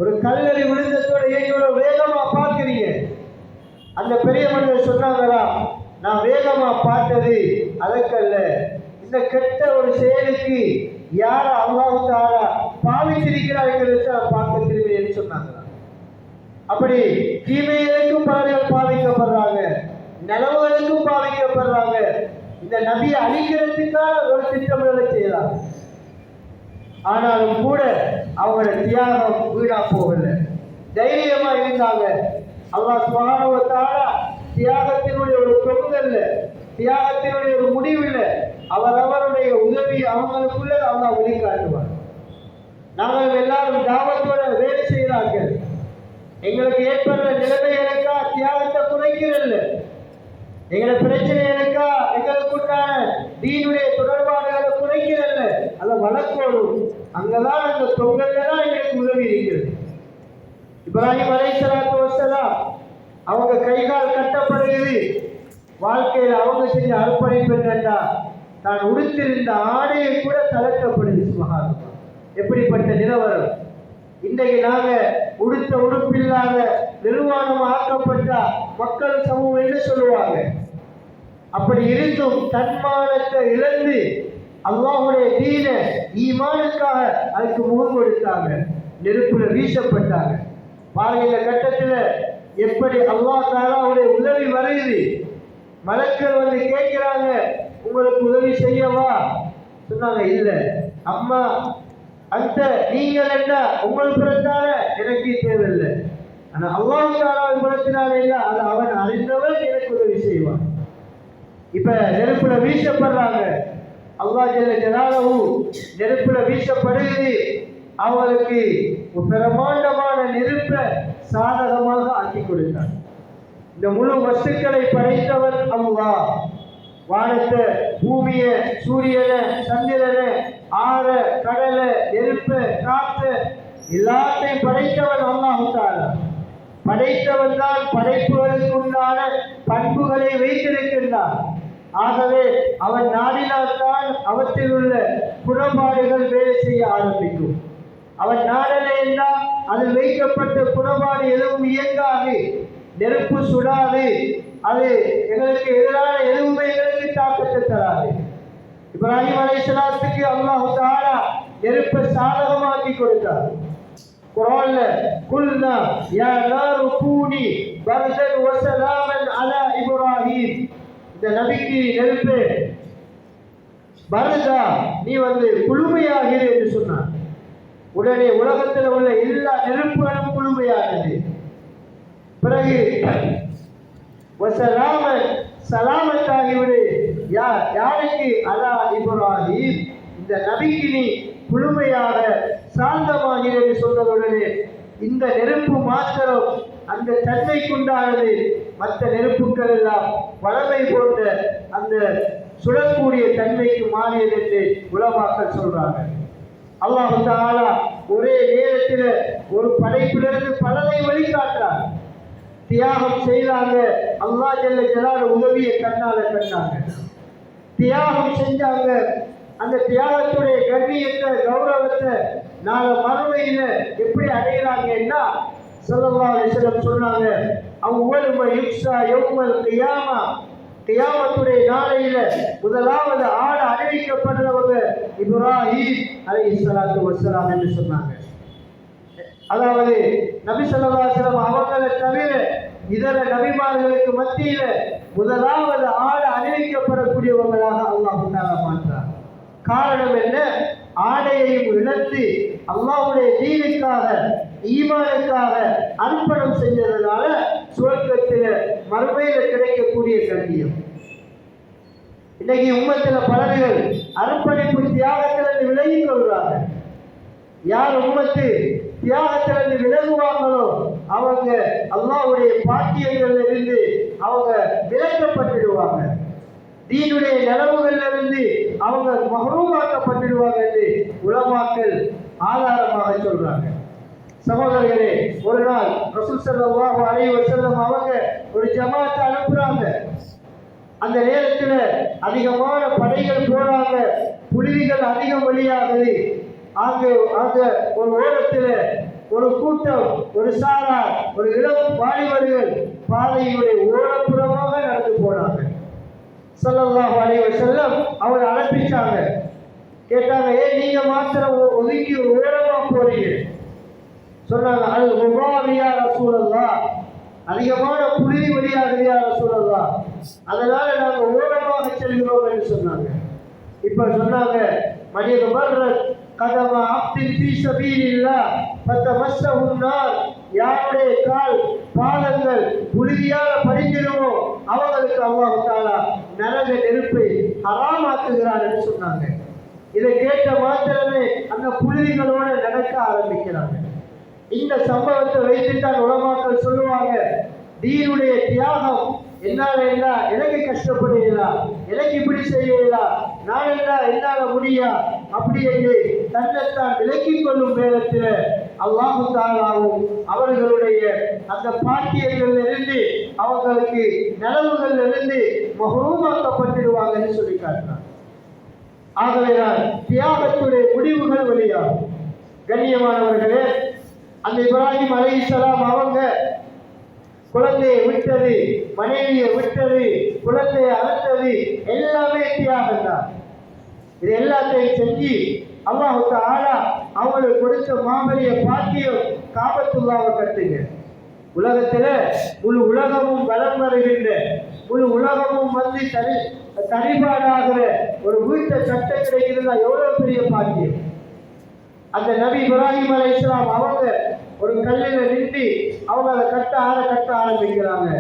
ஒரு கல்லறி விழுந்ததோட ஏன் இவ்வளவு வேகமா பார்க்கிறீங்க? அந்த பெரிய மனிதர் சொன்னாங்களா, நான் வேகமா பார்த்தது அதற்கல்ல, இந்த கெட்ட ஒரு செயலுக்கு யார அல்லாஹ் தஆலா பாவித்திருக்கிறார்கள் பார்க்க திரும்பி சொன்னாங்களா. அப்படி தீமைகளுக்கும் பலர்கள் பாவிக்கப்படுறாங்க, நலவுகளுக்கும் பாவிக்கப்படுறாங்க. இந்த நபியை அழிக்கிறதுக்காக ஒரு திட்டமிடலை செய்யறாங்க. ஆனாலும் கூட அவங்களோட தியாகம் வீணா போகல, தைரியமா இருந்தாங்க. அல்லாஹ் சுப்ஹானஹு வ தஆலா தியாகத்தினுடைய ஒரு தொங்கல்ல, தியாகத்தினுடைய ஒரு முடிவில் அவரவருடைய உதவி அவங்களுக்குள்ள அல்லாஹ் வழிகாட்டுவார். நாங்கள் எல்லாரும் தாவத்தோட வேலை செய்கிறார்கள். எங்களுக்கு ஏற்படுற நிலைமைகளுக்கா தியாகத்தை குறைக்கிறல்ல, எங்களை பிரச்சனைகளுக்கா எங்களுக்குண்டான தீனுடைய தொடர்பாடுகளை குறைக்கிறல்ல, அதை வளர்க்கணும். அங்கதான் அந்த தொங்கல்ல தான் எங்களுக்கு உதவி இருக்கிறது. இப்ராஹிம் அலைஹிஸ்ஸலாத்து வஸ்ஸலாம் அவங்க கைகால் கட்டப்படுகிறது. வாழ்க்கையில் அவங்க செஞ்ச அர்ப்பணிப்பு என்னன்னா, தான் உடுத்திருந்த ஆடையை கூட தளர்த்தப்படுது. சுபஹானல்லாஹ், எப்படிப்பட்ட நிலவரம்! இன்றைக்கு நாங்க உடுத்த உடுப்பில்லாத நிர்வாணம் ஆக்கப்பட்ட மக்கள் சமூகம் என்ன சொல்லுவாங்க? அப்படி இருந்தும் தன்மானத்தை இழந்து அல்லாஹ்வுடைய தீன ஈமானுக்காக அதுக்கு முகம் கொடுத்தாங்க, நெருப்புல வீசப்பட்டாங்க. பாருங்க, இந்த கட்டத்தில் எப்படி அல்லாஹ் தஆலாவுடைய உதவி வருது. மலக்கள் வந்து கேட்கிறாங்க, உங்களுக்கு உதவி செய்யவா? சொன்னாங்க, இல்ல அம்மா அந்த நீங்கள் என்ன உங்கள் பிறந்தால எனக்கு தேவையில்லை, ஆனா அல்லாஹ் தஆலா பிறத்தினால இல்ல, அது அவன் அறிந்தவன் எனக்கு உதவி செய்வான். இப்ப நெருப்புல வீசப்படுறாங்க. அல்லாஹ் ஜல்ல ஜலாலுஹு நெருப்புல வீசப்படுகிறது. அவங்களுக்கு ஒரு பிரமாண்டமான நெருப்பை சாதகமாக ஆக்கி கொடுத்தார். இந்த முழு வஸ்துக்களை படைத்தவன் அல்லாஹ். வானத்தை, பூமியை, சூரியனை, சந்திரனை, ஆற, கடலை, நெருப்பை, காற்று எல்லாத்தையும் படைத்தவன் அல்லாஹ் தஆலா. படைத்தவன் தான் படைப்புகளுக்கு உண்டான பண்புகளை வைத்திருக்கின்றான். ஆகவே அவன் நாடினால்தான் அவற்றில் உள்ள குணபாடுகள் வேலை செய்ய ஆரம்பிக்கும். அவன் நாடலை என்றால் அதில் வைக்கப்பட்ட குணபாடு எதுவும் இயங்காது, நெருப்பு சுடாது, அது எங்களுக்கு எதிரான எதுவுமே எங்களுக்கு தாக்கத்தை தராது. இப்ராஹிம் அலைஹிஸ்ஸலாத்துக்கு அல்லாஹ் தஆலா நெருப்பை சாதகமாக்கி கொடுத்தார். குர்ஆன்ல குல்னா யா நாரு கூனி பர்தன் வ ஸலாமன் அலா இப்ராஹிம், இந்த நபிக்கு நெருப்பு பர்தா, நீ வந்து குளுமையாகிரு என்று சொன்னார். உடனே உலகத்தில் உள்ள எல்லா நெருப்புகளும் குளுமையானது. பிறகு வசலாமன் சலாமத்தாகிவிடு யாருக்கு? அலா இப்ராஹிம், இந்த நபிக்கு நீ குளுமையாக சாந்தமாகிற என்று சொன்னதுடனே இந்த நெருப்பு மாத்திரம் அந்த தன்மைக்குண்டானது. மற்ற நெருப்புகள் எல்லாம் வளமை போன்ற அந்த சுடக்கூடிய தன்மைக்கு மாறியது என்று உலமாக்கள் சொல்றாங்க. அல்லாஹ் தஆலா ஒரே நேரத்தில் ஒரு படைப்பிலிருந்து பலனை வழிகாட்டார். தியாகம் செய்தாங்க, அல்லாஹ் ஜல்ல ஜலாலுஹு உதவியை கண்ணால கண்டாங்க. தியாகம் செஞ்சாங்க. அந்த தியாகத்துடைய கண்ணியத்தை, கௌரவத்தை நாளை மறுமையில எப்படி அடைகிறாங்கன்னா, ஸல்லல்லாஹு அலைஹி வஸல்லம் சொன்னாங்க, அவ்வளவு யுக்ஸா யௌமல் கியாமா, கியாமத்துடைய நாளையில முதலாவது ஆட அறிவிக்கப்படுறவங்க இப்ராஹிம் அலைஹிஸ்ஸலாத்து வஸ்ஸலாம் என்று சொன்னாங்க. அதாவது நபி ஸல்லல்லாஹு அலைஹி வஸல்லம் அவங்களை தவிர இதர நபிமார்களுக்கு மத்தியில முதலாவது ஆட அறிவிக்கப்படக்கூடியவங்களாக அல்லாஹ் தஆலா மாற்றார். காரணம் என்ன? ஆடையையும் இழந்து அல்லாஹ்வுடைய தீனுக்காக, ஈமானுக்காக அர்ப்பணம் செஞ்சதுனால சுவர்க்கத்தில் மறுமையில கிடைக்கக்கூடிய கண்ணியம். இன்னைக்கு உம்மத்தில் பலர்கள் அர்ப்பணிப்பு தியாகத்திலிருந்து விலகி கொள்றாங்க. யார் உம்மத்து தியாகத்திலிருந்து விலகுவாங்களோ அவங்க அல்லாஹ்வுடைய பாக்கியங்கள்ல இருந்து அவங்க விலக்கப்பட்டுடுவாங்க. தீனுடைய நலவுகள்ல இருந்து அவங்க மஹ்ரூமாக்கப்பட்டுடுவாங்க என்று உலமாக்கள் ஆதாரமாக சொல்றாங்க. சகோதரர்களே, ஒரு நாள் ரசூல் ஸல்லல்லாஹு அலைஹி வஸல்லம் அவங்க ஒரு ஜமாத்தை அனுப்புறாங்க. அந்த நேரத்தில் அதிகமான படைகள் போறாங்க, புலிகள் அதிகம் வெளியாகுது. அங்க ஒரு ஓரத்தில் ஒரு கூட்டம், ஒரு சாரார், ஒரு இளம் வாலிபர்கள் பாதையுடைய ஓரப்புறமாக நடந்து போனாங்க. ஸல்லல்லாஹு அலைஹி வஸல்லம் அவங்க அனுப்பிச்சாங்க. கேட்டாங்க, ஏன் நீங்க மாத்திரம் ஒதுக்கி ஓரமா போறீங்க? சொன்னாங்க, அல் முகாவியா ரசூலல்லாஹ், அதிகமான புழுதி வெளியாகுது யா ரசூலல்லாஹ், அதனால நாங்க ஓரமாக செல்கிறோம் என்று சொன்னாங்க. இப்ப சொன்னாங்க, மனித மர்ரத் கதம அப்தின் ஃபீ சபீலில்லாஹ் ஃபதமஸ்ஸஹுன் நார், யாருடைய கால் பாதங்கள் புழுதியால படிஞ்சிருமோ அவங்களுக்கு அல்லாஹ் தஆலா நரக நெருப்பை ஹராமாக்குகிறார் என்று சொன்னாங்க. இதை கேட்ட மாத்திரமே அந்த புழுதிகளோட நடக்க ஆரம்பிக்கிறாங்க. இந்த சம்பவத்தை வைத்துத்தான் உலமாக்கள் சொல்லுவாங்க, தீனுடைய தியாகம் என்னால என்ன, எனக்கு கஷ்டப்படுகிறா, எனக்கு இப்படி செய்யலா, நான் என்ன என்னால முடியா அப்படி என்று தன்னைத்தான் விலக்கிக் கொள்ளும் நேரத்தில் அல்லாஹ் தஆலாவும் அவர்களுடைய அந்த பாக்கியங்கள் இருந்து அவங்களுக்கு நலவுகள் இருந்து மஹ்ரூமாக்கப்பட்டுடுவாங்கன்னு சொல்லி காட்டினார். ஆகவேதான் தியாகத்துடைய முடிவுகள் வெளியாகும். கண்ணியமானவர்களே, அந்த இப்ராஹிம் அலைஹிஸ்ஸலாம் அவங்க குழந்தையை விட்டது, மனைவியை விட்டது, குழந்தையை அறுத்தது எல்லாமே தியாகம் தான். இது எல்லாத்தையும் செஞ்சு அல்லாஹ் தஆலா அவங்களுக்கு கொடுத்த மாபெரிய பாக்கியம் காபத்துல்லாவை கட்டுங்க. உலகத்துல முழு உலகமும் வலம் வருகின்ற, முழு உலகமும் வந்து தரிபாடாகிற ஒரு வீட்டை கட்ட கிடைக்கிறதா எவ்வளவு பெரிய பாக்கியம். அந்த நபி இப்ராஹிம் அலைஹிஸ்ஸலாம் அவங்க ஒரு கல்லில நின்று அவங்க அதை கட்ட ஆரம்பிக்கிறாங்க.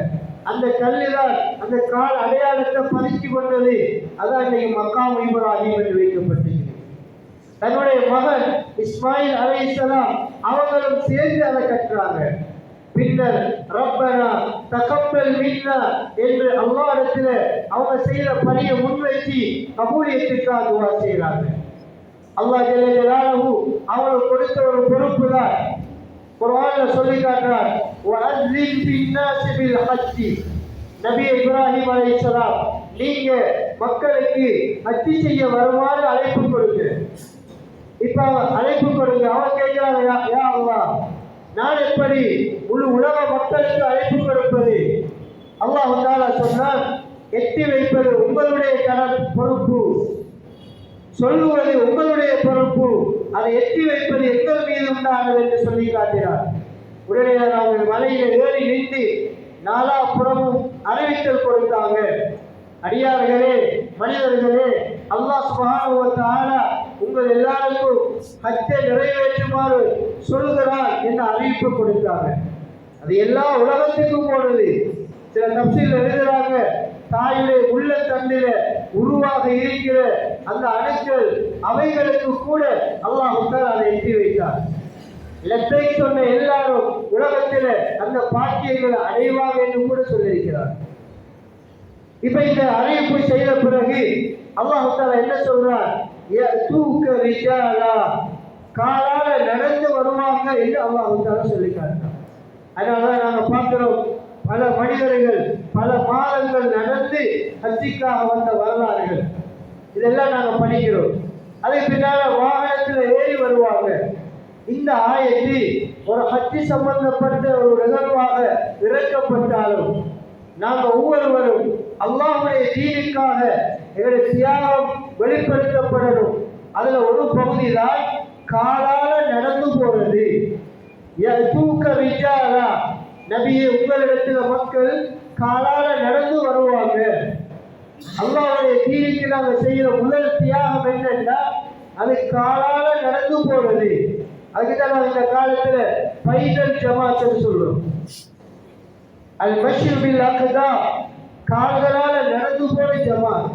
அந்த கல்லுதான் அந்த கால் அடையாளத்தை பதிச்சு கொண்டது. அதான் இன்னைக்கு மக்காம் இப்ராஹிம் என்று வைக்கப்பட்டிருக்கிறது. தன்னுடைய மகன் இஸ்மாயில் அலைஹிஸ்ஸலாம் அவங்களும் சேர்ந்து அதை கட்டுறாங்க. பின்னர் ரப்பனா தகப்பல் மின்னா என்று அல்லாஹ்விடத்துல அவங்க செய்த பணியை முன்வைத்து கபூலியத்துக்காக துஆ செய்கிறாங்க. அல்லாஹ் ஜல்ல ஜலாலுஹு அவங்களுக்கு கொடுத்த ஒரு பொறுப்பு தான். குர்ஆன்ல சொல்லி காட்டுறார், வஅஸின் பின்னாஸி பில் ஹஜ்ஜி. நபி இப்ராஹிம் அலைஹிஸ்ஸலாம் நீங்க மக்களுக்கு ஹஜ் செய்ய வருமாறு அழைப்பு கொடுங்க. இப்ப அழைப்பு கொடுங்க. அவன் கேட்கிறாங்க, யா அல்லாஹ் நான் எப்படி முழு உலக மக்களுக்கு அழைப்பு கொடுப்பது? அல்லாஹ் தஆலா சொன்னான், எட்டி வைப்பது உங்களுடைய பொறுப்பு, சொல்லுவது உங்களுடைய பொறுப்பு, அதை எட்டி வைப்பது எங்கள் மீது உண்டானது என்று சொல்லி காட்டினார். உடனே நாங்கள் மலையில ஏறி நின்று நாலாபுறமும் அறிவித்தல் கொடுத்தாங்க. அடியார்களே, மனிதர்களே, அல்லாஹ் சுப்ஹானஹு வ தஆலா உங்கள் எல்லாருக்கும் ஹஜ்ஜை நிறைவேற்றுமாறு சொல்லுகிறார் என்ற அறிவிப்பு கொடுத்தாங்க. அது எல்லா உலகத்துக்கும் போனது. சில தப்சீல் எழுதுறாங்க, தாயுடைய உள்ள தண்டில உருவாக இருக்கிற அந்த அணுக்கள் அவைகளுக்கு கூட அல்லாஹ் அதை எட்டி வைத்தார். லெப்பை சொன்ன எல்லாரும் உலகத்தில் அந்த பாக்கியங்களை அடைவாங்க என்று கூட சொல்லியிருக்கிறார். இப்ப இந்த அறிவிப்பு செய்த பிறகு அல்லாஹ் தஆலா என்ன சொல்றார்? யதூக ரிஜாலா, காலால நடந்து வருவாங்க என்று அல்லாஹ் தஆலா சொல்லி காட்டுறார். அதனால நாங்க பார்க்கிறோம், பல மனிதர்கள் பல மாதங்கள் நடந்து ஹஜ்ஜிக்காக வந்த வரலாறுகள் இதெல்லாம் நாங்க படிக்கிறோம். அதுக்கு பின்னால வாகனத்தில் ஏறி வருவாங்க. இந்த ஆயத்து ஒரு ஹஜ்ஜி சம்பந்தப்பட்ட ஒரு நிகழ்வாக இறக்கப்பட்டாலும் நாங்கள் ஒவ்வொருவரும் அல்லாஹ்வுடைய தீனுக்காக எங்களுடைய தியாகம் வெளிப்படுத்தப்படணும். அதுல ஒரு பகுதி தான் காலால நடந்து போறது. யதூக ரிஜாலா, நபியே உங்களிடத்துல மக்கள் காலால நடந்து வருவாங்க. அல்லாஹ்வுடைய தீனுக்கு நாங்கள் செய்யற முதல் தியாகம் என்னன்னா அது காலால நடந்து போறது. அதுக்குதான் நாங்கள் இந்த காலத்துல பைதல் ஜமாத் சொல்றோம். அல் மஷ்யு பில் அக்தா, கால்களால நடந்து போற ஜமாத்.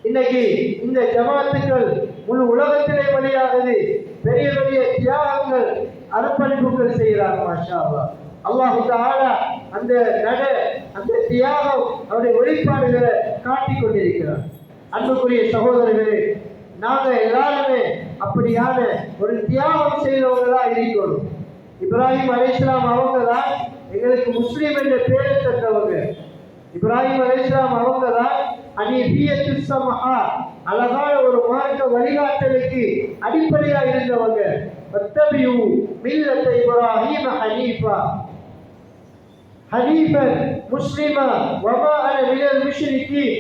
இன்னைக்கு இந்த ஜமாத்துக்கள் முழு உலகத்திலே வழியாகுது. பெரிய பெரிய தியாகங்கள் அர்ப்பணிப்புகள் செய்கிறாங்க. மாஷா அல்லாஹ். அல்லாஹ் தஆலா அந்த அந்த தியாகம் அவருடைய வெளிப்பாடுகளை காட்டிக் கொண்டிருக்கிறார். அன்புக்குரிய சகோதரர்களே, நாங்க எல்லாருமே அப்படியான ஒரு தியாகம் செய்தவங்களா இருக்கணும். இப்ராஹிம் அலைஹிஸ்ஸலாம் அவங்க தான் எங்களுக்கு முஸ்லீம் என்ற பேரை தந்தவங்க. இப்ராஹிம் அலைஹிஸ்ஸலாம் அவங்க தான் ஹனீஃபியத்து ஸமஹா, அழகான ஒரு மார்க்க வழிகாட்டலுக்கு அடிப்படையா இருந்தவங்க. வத்தபியு மில்லத இப்ராஹிம் ஹனீஃபா, ஹனீஃபன் முஸ்லிமா வமா அன மினல் முஷ்ரிகீன்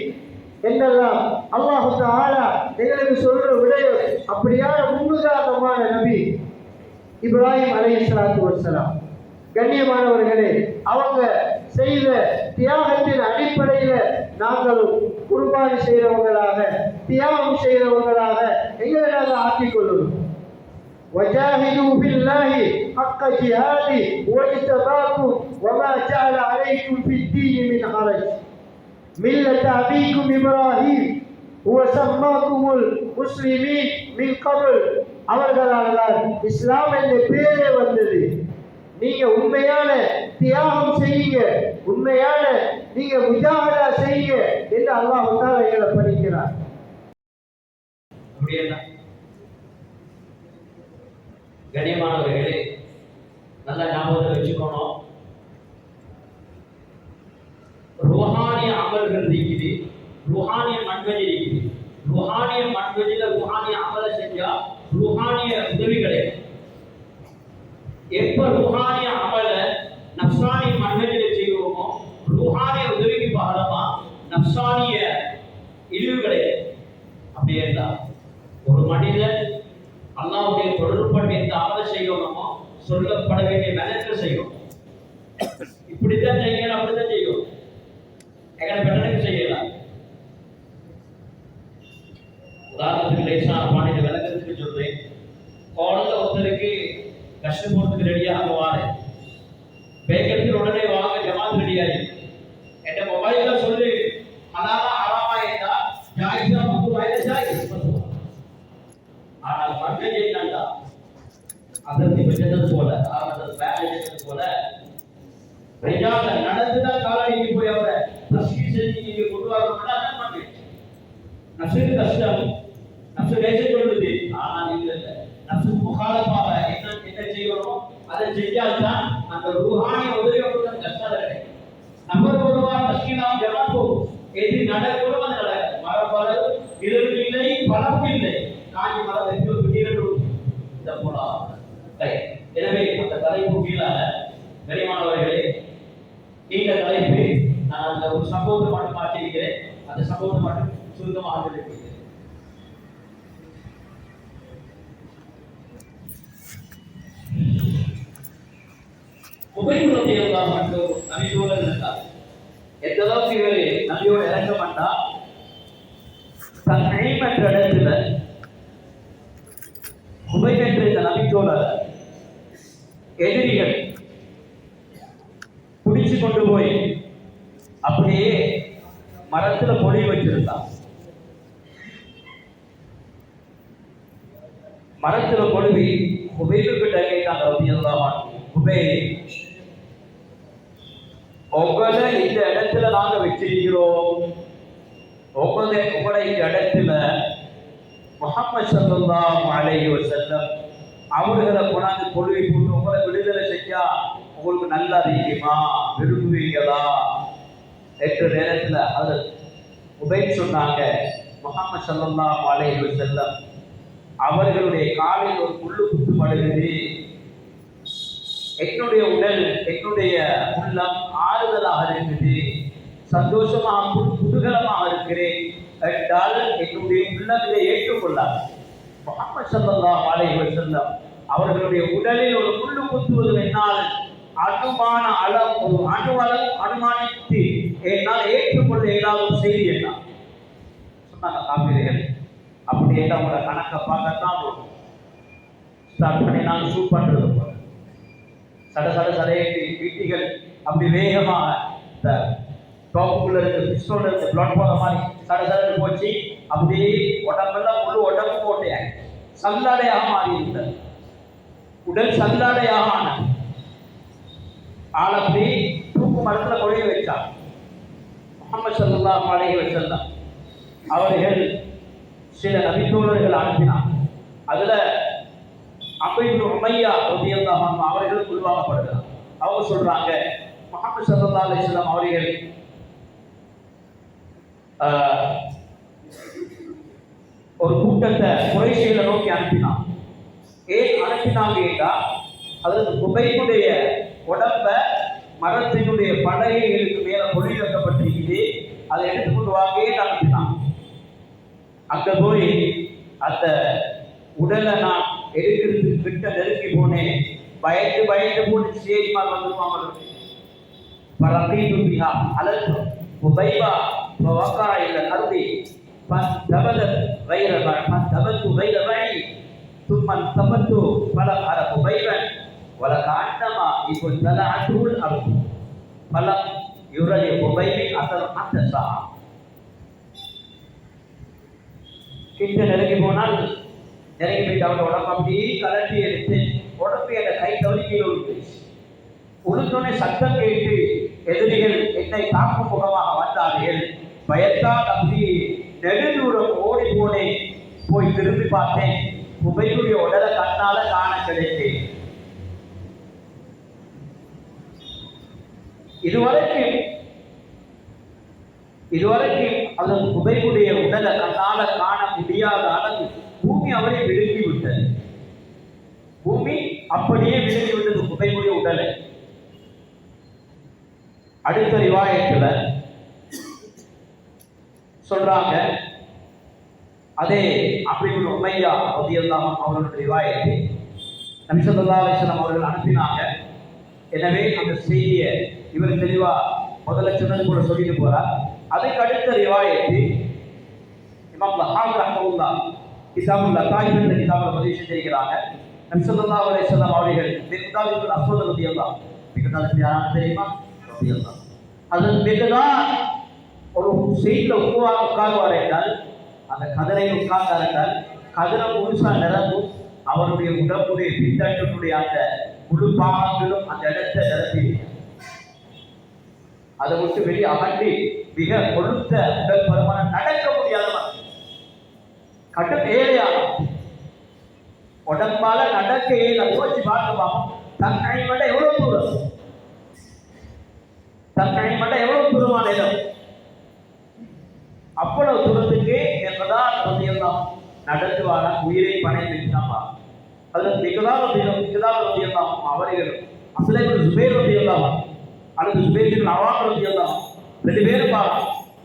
என்றெல்லாம் அல்லாஹ் தஆலா எங்களுக்கு சொல்ற விடயம். அப்படியான முன்னுதாரணமான நபி இப்ராஹிம் அலைஹிஸ்ஸலாத்து வஸ்ஸலாம். கண்ணியமானவர்களே, அவங்க செய்த தியாகத்தின் அடிப்படையில நாங்களும் குர்பானி செய்கிறவங்களாக, தியாகம் செய்கிறவங்களாக எங்களை நாங்கள் ஆக்கிக் கொள்ளணும். وجاهدوا بالله حق جهاده واجتباكم وما جعل عليكم في الدين من حرج ملة أبيكم إبراهيم هو سماكم المسلمين من قبل. அவர்களால் இஸ்லாம் என்ற பேரே வந்தது. நீங்க உண்மையான தியாகம் செய்யுங்க, உண்மையான நீங்க முஜாஹதா செய்யுங்க என்று அல்லாஹ் தஆலா எங்களை பணிக்கிறார். கண்ணியமானவர்களே, நல்ல ஞாபகத்தை வச்சுக்கணும். ருஹானிய அமல்கள் இருக்குது, ருஹானிய மன்வஜி இருக்குது. ருஹானிய மன்வஜில ருஹானிய அமலை செஞ்சா ருஹானிய உதவி கிடைக்கும். எப்ப ரூஹானிய அமல நஃப்சானி மன்னதிலே செய்வோமோ ரூஹானிய உதவிக்கு பகரமா நஃப்சானிய இழிவுகளை அப்படி இருந்தால் ஒரு மனிதன் அல்லாஹ்வுடைய தொடர்புபட்டு எந்த அமலை செய்யணுமோ சொல்லப்பட வேண்டிய மெனக்கை செய்யும். இப்படித்தான் செய்யணும், அப்படித்தான் செய்யும். எங்களை பெண்ணனுக்கு செய்யலாம். உதாரணத்துக்கு லேசான பாணியில விளக்கத்துக்கு சொல்றேன். குழந்தை ஒருத்தருக்கு கஷ்டம் போறதுக்கு ரெடியாக வாரு, பேக்கெடுத்து உடனே வாங்க, ஜமாத் ரெடியாகி என் மொபைல்ல சொல்லி ஹலாலா ஹராமா இருந்தா ஜாயிஸா மக்ரூஹா ஜாயிஸ் பண்ணுவோம். ஆனால் மர்க்கஜ் என்னன்னா அதற்கு பெற்றது போல அதற்கு வேலை போல பிரஜால நடந்துதான் காலடிக்கு போய் அவரை தஸ்கீ செஞ்சு இங்கே கொண்டு வரணும்னா அதான் பண்ணு. நஃப்ஸுக்கு கஷ்டம், நஃப்ஸு லேசை சொல்லுது. ஆனால் இல்லை, நஃப்ஸுக்கு முகாலமாக என்ன செய்யணும் அதை செஞ்சால்தான் அந்த ரூஹானிய உதவி அவங்களுக்கு கஷ்டம் கிடைக்கும். நம்பர் ஒருவா தஸ்கீலாம் ஜமாத் போகும், எது நடக்கணும் அது நடக்கும். மரப்பளவு இதற்கு இல்லை, பழம் இல்லை, காஞ்சி மரம் வைத்து திடீரென்று இந்த போலாம். எனவே அந்த தலைப்பு கீழாக கரிமானவர்களே, நீண்ட தலைப்பு நான் அந்த ஒரு சம்பவத்தை மட்டும் மாற்றிருக்கிறேன். அந்த சம்பவத்தை மட்டும் சுருக்கமாக இருக்கிறேன். உபயோகத்தை எல்லாம் மட்டும் நபியோடு இருந்தார். எந்த அளவுக்கு இவர் நபியோடு இறங்க மாட்டா, தன் என்ற இடத்துல உபயோகித்த இந்த நபித்தோட எதிரிகள் பிடிச்சு கொண்டு போய் அப்படியே மரத்துல பொழி வச்சிருந்தான். மரத்துல பொழுவி உபயோகிட்ட கேட்டாங்க ரலியல்லாஹு உபயோகி, உங்களை இந்த இடத்துல நாங்க வச்சிருக்கிறோம், உங்களை இந்த இடத்துல முஹம்மது ஸல்லல்லாஹு அலைஹி வஸல்லம் அவர்களை கொண்டாந்து கொள்கை போட்டு உங்களை விடுதலை செஞ்சா உங்களுக்கு நல்லா இருக்குமா, விரும்புவீங்களா என்ற நேரத்தில் அது உபயோக சொன்னாங்க. முஹம்மது ஸல்லல்லாஹு அலைஹி வஸல்லம் அவர்களுடைய காலில் ஒரு முள்ளு குத்துப்படுகிறது, என்னுடைய உடல் என்னுடைய உள்ளம் ஆறுதலாக இருக்குது, சந்தோஷமாக குதூகலமாக இருக்கிறேன் என்றால் என்னுடைய உள்ளம் இதை ஏற்றுக்கொள்ளார். முஹம்மது ஸல்லல்லாஹு அலைஹி வஸல்லம் அவர்களுடைய உடலில் ஒரு முள்ளு குத்துவது என்னால் அனுமான அளவு ஒரு அணுவளவு அனுமானித்து என்னால் ஏற்றுக்கொள்ள இயலாத செய்தி என்ன சொன்னாங்க காப்பீர்கள். அப்படி என்ன அவங்களோட கணக்கை பார்க்கத்தான் ஸ்டார்ட் பண்ணி நாங்கள் ஷூட் பண்றது போல சட சட சடையேற்றி வீட்டிகள் அப்படி வேகமாக இந்த டாப்புக்குள்ள இருந்து பிஸ்டோல இருந்து பிளட் போற மாதிரி சட சடன்னு போச்சு. அப்படியே உடம்பெல்லாம் முழு உடம்பு போட்டையாங்க சல்லாடையாக மாறி இருந்தது. உடல் சல்லாடையாக ஆனது. ஆள் அப்படி தூக்கு மரத்துல கொலைய வச்சார். முஹம்மது ஸல்லல்லாஹு அலைஹி வஸல்லம் அவர்கள் சில நபித்தோழர்கள் அனுப்பினார். அதுல அபூ உமையா ரலியல்லாஹு அன்ஹு அவர்கள் உருவாக்கப்படுகிறார். அவங்க சொல்றாங்க, முஹம்மது ஸல்லல்லாஹு அலைஹி வஸல்லம் அவர்கள் ஒரு கூட்டத்தை குறைஷிகளை நோக்கி அனுப்பினான். ஏன் அனுப்பினாங்க என்றால் அதற்கு குபைனுடைய உடம்ப மரத்தினுடைய பலகைகளுக்கு மேல பொழி வைக்கப்பட்டிருக்குது, அதை எடுத்துக்கொண்டு வாங்கன்னு அனுப்பினான். அங்க போய் அந்த உடலை நான் எடுக்கிறதுக்கு கிட்ட நெருங்கி போனேன். பயந்து பயந்து போட்டு சேரிமா வந்துருவாங்க. பரப்பீட்டு அலல் உபைவா ووقع إلى الأرض فانتبذت غير بعيد ثم انتبذت فلم أره بيبا ولكأنما ابتلعته الأرض فلم يرى لبيب أثر حتى ساعة. கிட்ட நெருங்கி போனால் நெருங்கி போயிட்டு அவரோட உடம்பு அப்படியே கலட்டி எடுத்து உடம்பு என்ற கை தவறி கீழே விழுந்துச்சு. உளுந்தோனே சத்தம் கேட்டு எதிரிகள் என்னை தாக்கும் முகமாக வந்தார்கள். பயத்தால் அப்படி நெடுதூரம் ஓடி போனேன். போய் திரும்பி பார்த்தேன். உபையுடைய உடலை கண்ணால காண கிடைத்தேன். இதுவரைக்கும் அந்த உபையுடைய உடலை கண்ணால காண முடியாத அளவு பூமி அவரை விழுங்கி விட்டது. பூமி அப்படியே விழுந்து விட்டது குபைபுடைய உடலை. அடுத்த ரிவாயத்துல சொல்றாங்க, அதே அப்துல் உமையா ரலியல்லாஹு அன்ஹு அவர்களுடைய ரிவாயத்தை நபி ஸல்லல்லாஹு அலைஹி வஸல்லம் அவர்கள் அனுப்பினாங்க. எனவே அந்த செய்தியை இவர் தெளிவா முதல்ல சொன்னது கூட சொல்லிட்டு போறார். அதுக்கு அடுத்த ரிவாயத்தை இமாம் லஹாப் ரஹ்மத்துல்லாஹ் கிதாபுல் லதாயிஃப் என்ற கிதாபில் பதிவு செஞ்சிருக்கிறாங்க. நபி ஸல்லல்லாஹு அலைஹி வஸல்லம் அவர்கள் மிக்தாத் இப்னு அஸ்வத் ரலியல்லாஹு மிக்தாத் யார் தெரியுமா? ரலியல்லாஹு அது மிக்தாத் ஒரு சீட்ல உட்காருவார் என்றால், அந்த கதிரை உட்கார்ந்தார் என்றால் கதிரை முழுசா நிரம்பும். அவருடைய உடம்புடைய பின்தட்டினுடைய அந்த முழு பாகங்களும் அந்த இடத்தை நிரப்பி அதை விட்டு வெளியே அகற்றி மிக கொழுத்த உடல் பருமன நடக்க முடியாதவன், கட்டம் ஏழையான உடம்பால நடக்க ஏழு வச்சு பார்க்கமா. தன் அணிமண்ட எவ்வளவு தூரம், தன் அணிமண்ட எவ்வளவு தூரமான இடம், அவ்வளவு தூரத்துக்கு என்பதான் ரலியல்லாஹு நடந்து வாழ உயிரை பணை வைத்தாமா. அது மிகதால் ரலியல்லாஹு அவர்கள் அஸ்லம் இப்னு ஜுபைர் ரலியல்லாஹு அல்லது ஜுபைர் இப்னு அவாம் ரலியல்லாஹு ரெண்டு பேரும்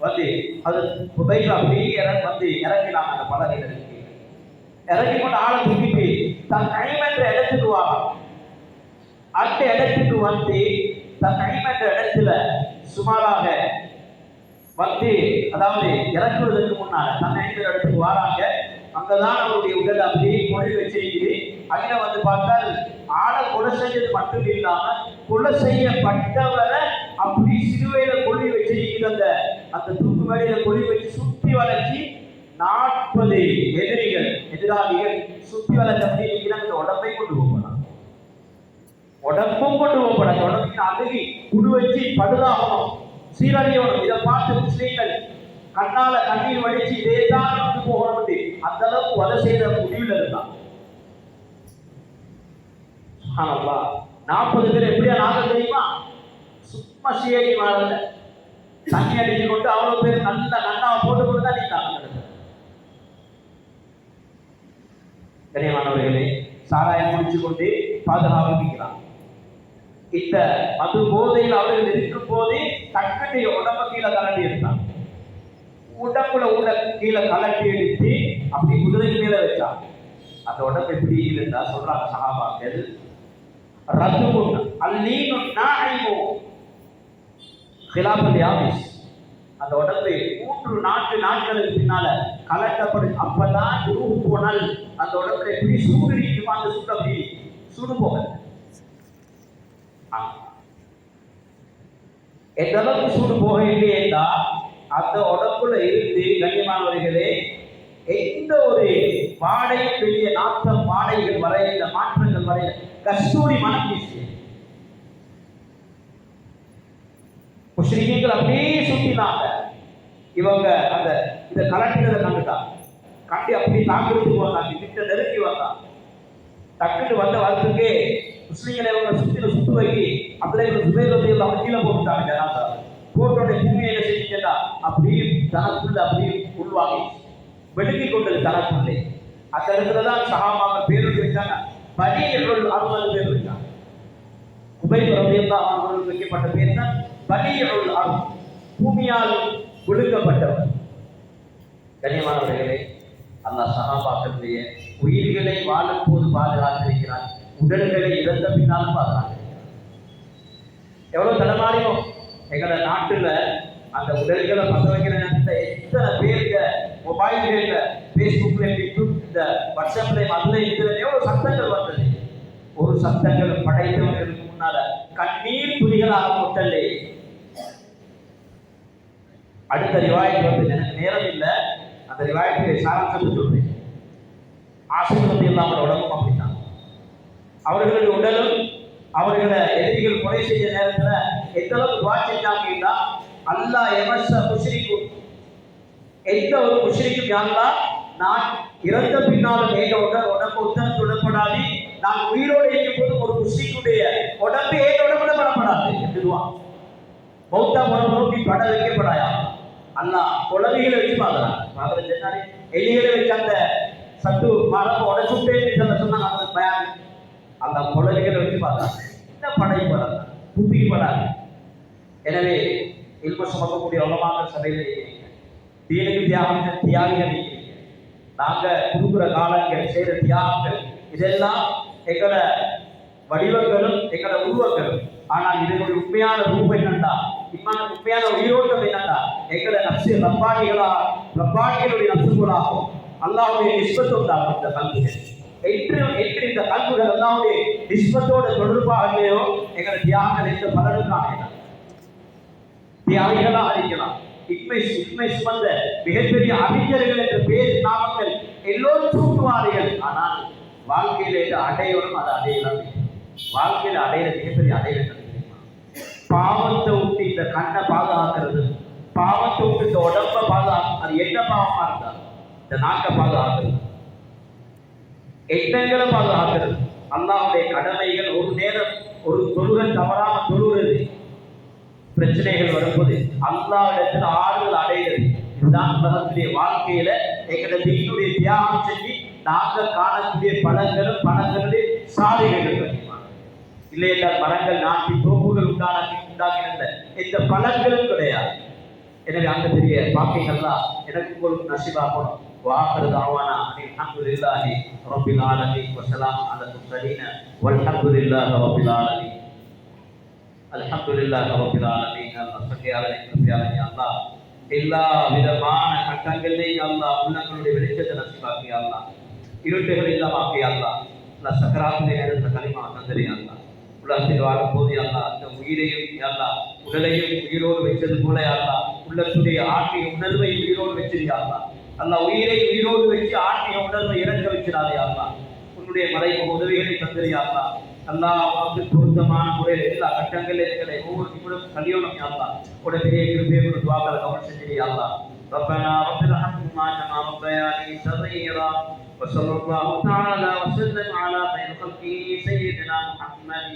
வந்து அது புதையில அப்படியே வந்து இறங்கினாங்க. அந்த பலகைகளுக்கு இறங்கி கொண்டு ஆளை தூக்கிட்டு தன் கைமன்ற இடத்துக்கு வாங்க. அந்த இடத்துக்கு வந்து தன் கைமன்ற இடத்துல சுமாராக வந்து, அதாவது இறக்குவதற்கு முன்னால தன் ஐந்து இடத்துக்கு வராங்க. அங்கதான் அவருடைய உடல் அப்படியே கொலை வச்சிருக்குது. அங்கே வந்து பார்த்தால் ஆளை கொலை செஞ்சது மட்டும் இல்லாம கொலை செய்யப்பட்டவரை அப்படி சிலுவையில கொலை வச்சிருக்கிற அந்த தூக்கு மேடையில கொலை வச்சு சுத்தி வளைச்சி 40 எதிராளிகள் சுத்தி வளைச்சு அப்படி இருக்கிற அந்த உடம்பை கொண்டு போகலாம். உடம்பும் கொண்டு போகப்படாது. உடம்புக்கு அழுகி குடு வச்சு படுதாகணும், சீரழியவனும். இதை பார்த்து முஸ்லீம்கள் கண்ணால கண்ணீர் வடிச்சு இதே தான் வந்து போகணும். அந்த அளவுக்கு வதை செய்த முடிவில் இருந்தான். 40 பேர் எப்படியா நாங்க தெரியுமா? சும்மா சீரடி மாறல தண்ணி அடிச்சு கொண்டு அவ்வளவு பேர் நல்ல நன்னாவை போட்டு கொண்டு தான் நீங்க கனியமானவர்களே, சாராயம் முடிச்சு கொண்டு பாதுகாப்பிக்கிறான். இந்த மது போதையில் அவர்கள் இருக்கும் போதே தக்கடைய உடம்பு கீழே கலட்டி எடுத்தான். உடம்புல உள்ள கீழே கலட்டி எடுத்து அப்படி குதிரைக்கு மேல வச்சான். அந்த உடம்பு எப்படி இருந்தா சொல்றாங்க சஹாபாக்கள், ரத்துமுன் அல்லீனு நாயிமு கிலாபல் யாமிஸ். அந்த உடம்பு 3 நாட்களுக்கு பின்னால கலட்டப்படும். அப்பதான் ரூஹ் போனால் அந்த உடம்புல எப்படி சூடு இருக்குமா, அந்த சூடு அப்படி சூடு போக எந்த அளவுக்கு சூடு போக இல்லையா அந்த உடம்புல இருந்து கண்ணியமானவர்களே எந்த ஒரு வாடையும் பெரிய நாட்டம் வாடைகள் வரையில மாற்றங்கள் வரையில கஸ்தூரி மனம் வீசி முஸ்லிம்கள் அப்படியே சுத்தினாங்க. இவங்க அந்த இதை கலட்டினதை கண்டுட்டாங்க. கண்டி அப்படி தாக்குறதுக்கு வந்தாங்க. கிட்ட நெருக்கி வந்தாங்க. டக்குன்னு வந்த வரத்துக்கே முஸ்லிம்களை இவங்க சுத்து வைக்கி அப்படியே ஜுபைர் ரலியல்லாஹு அன்ஹு கீழே போட்டுட்டாங்க. ஜனாதா போட்டோட பூமியை என்ன செஞ்சுட்டா அப்படியே தனக்குள்ள அப்படியே உள்வாங்கி வெடுக்கி கொண்டது தனக்குள்ளே. அந்த இடத்துலதான் சஹாபாக்கள் பேர் வச்சாங்க. பலியுல் அர்த் 60 பேர் வச்சாங்க. குபைப் ரலியல்லாஹு அன்ஹு அவர்களுக்கு வைக்கப்பட்ட பேர் தான் பலியுல் அர்த், பூமியால் ஒடுக்கப்பட்டவர். கண்ணியமானவர்களே, அல்லாஹ் சஹாபாக்களுடைய உயிர்களை வாழும் போது பாதுகாத்திருக்கிறார், உடல்களை இறந்த பின்னாலும் பாதுகாத்திருக்கிறார். எவ்வளவு தடமாறியும் எங்களோட நாட்டுல அந்த உடல்களை பத்த வைக்கிற எத்தனை பேருக்கு மொபைல்கள்ல பேஸ்புக்ல இந்த வாட்ஸ்அப்ல அதுல இதுல எவ்வளவு சத்தங்கள் வந்தது. ஒரு சத்தங்கள் படைத்தவர்களுக்கு முன்னால கண்ணீர் துளிகளாக கொட்டலே. அடுத்த ரிவாயத்து வந்து எனக்கு நேரம் இல்லை, அந்த ரிவாயத்தை சாராம்சத்தை சொல்றேன். ஆசிரியர் இல்லாமல் உடம்பும் அப்படித்தான். அவர்களுடைய உடலும் அவர்களை எதிரிகள் கொலை செய்த நேரத்துல எந்த அளவுக்கு துவா செஞ்சாங்கன்னா, அல்லாஹ் எமஸ முஷ்ரிக்கும், எந்த ஒரு முஷ்ரிக்கும் யாருலா நான் இறந்த பின்னாலும் ஏக உடம்பு உத்தம் தொடப்படாது, நான் உயிரோடு இருக்கும் போது ஒரு முஷ்ரிக்குடைய உடம்பு ஏக உடம்புல படப்படாது என்றுவான். பௌத்த உடம்பு நோக்கி பட வைக்கப்படாயா அல்லாஹ் குழந்தைகளை வச்சு பார்க்கலாம். எலிகளை வச்சு அந்த சத்து மரபு உடச்சுட்டே சொன்னாங்க. அந்த குழந்தைகளை வச்சு பார்த்தாங்க. என்ன படைப்பு வராது, புத்திக்கு வராது. எனவே இல்ம சுமக்கக்கூடிய உலமாக்கள் சபையில் இருக்கிறீங்க, தீனுக்கு தியாகிகள் இருக்கிறீங்க. நாங்க கொடுக்குற காலங்கள் செய்கிற தியாகங்கள் இதெல்லாம் எங்களோட வடிவங்களும் எங்களோட உருவங்களும். ஆனால் இதனுடைய உண்மையான ரூபம் என்னண்டா, உண்மையான உயிரோட்டம் என்னண்டா, எங்களை நப்சு ரப்பானிகளுடைய நப்சுகளாகும். அல்லாஹ்வுடைய நிஸ்பத்தோடாகும். இந்த கல்விகள் என்று இந்த கல்விகள் அல்லாஹ்வுடைய நிஸ்பத்தோட தொடர்பாகலையோ எங்களை தியாகங்கள் என்ற பலனுக்காக தியாகிகளாக இருக்கலாம். இன்மை சுமந்த மிகப்பெரிய அறிஞர்கள் என்ற பேர் நாமங்கள் எல்லோரும் சூட்டுவார்கள். ஆனால் வாழ்க்கையில அடையணும், அதை அடையலாம். வாழ்க்கையில அடையிற மிகப்பெரிய அடையல் பாவத்தை விட்டு இந்த கண்ணை பாதுகாக்கிறது, பாவத்தை விட்டு இந்த உடம்ப பாதுகாக்கிறது. அது என்ன பாவமா இருந்தா இந்த நாட்டை பாதுகாக்கிறது, எண்ணங்களை பாதுகாக்கிறது. அல்லாஹ்வுடைய கடமைகள் ஒரு நேரம் ஒரு தொழுகை தவறாம தொழுகிறது, பிரச்சனைகள் வரும்போது அல்லாஹ்விடத்தில் ஆறுதல் அடைகிறது. இதுதான் உலகத்துடைய வாழ்க்கையில எங்களுடைய தீனுடைய தியாகம் செஞ்சு நாங்கள் காணக்கூடிய பணங்களுடைய சாதனைகள் இல்லை என்றால் மரங்கள் நாட்டி தோப்புகள் உண்டாகின இந்த பலன்களும் கிடையாது. எனவே அந்த பெரிய பாக்கியங்கள்லாம் எனக்கு உங்களுக்கு நசிபாகணும். வாக்குறது ஆவானா அல்ஹம்துலில்லாஹி ரப்பில் ஆலமீன் வஸலாம் அலல் முர்ஸலீன் வல்ஹம்துலில்லாஹி ரப்பில் ஆலமீன். அல்ஹம்துலில்லாஹி ரப்பில் ஆலமீன். அல்லாஹ் எல்லா விதமான கட்டங்களையும் அல்லாஹ் உள்ளங்களுடைய வெளிச்சத்தை நசிபாக்கி அல்லாஹ் இருட்டுகள் இல்லாமாக்கி அல்லாஹ் சக்கராத்துடைய நேரத்தில் களிமா தந்தரி அல்லாஹ் உலகத்தில் வாழும் போது அல்லாஹ் அந்த உயிரையும் அல்லாஹ் உடலையும் உயிரோடு வைத்தது போல அல்லாஹ் உள்ளத்துடைய ஆன்மீக உணர்வை உயிரோடு வச்சிருக்கா அல்லாஹ். அல்லாஹ் உயிரை உயிரோடு வச்சு ஆன்மீக உணர்வை இறக்க வச்சிடாதே அல்லாஹ். உன்னுடைய மறைமுக உதவிகளை தந்தரியா அல்லாஹ். அல்லாஹ்வுக்கு பொருத்தமான முறையில் எல்லா கட்டங்களில் எங்களை ஒவ்வொரு நிமிடம் கல்யாணம் அல்லாஹ் உடைய பெரிய கிருபையை கொண்டு துஆக்களை கவனம் செஞ்சிரியா அல்லாஹ். ربنا رب ارحمهما كما ربياني صغيرا وصلى الله تعالى وسلم على خير خلقه سيدنا محمد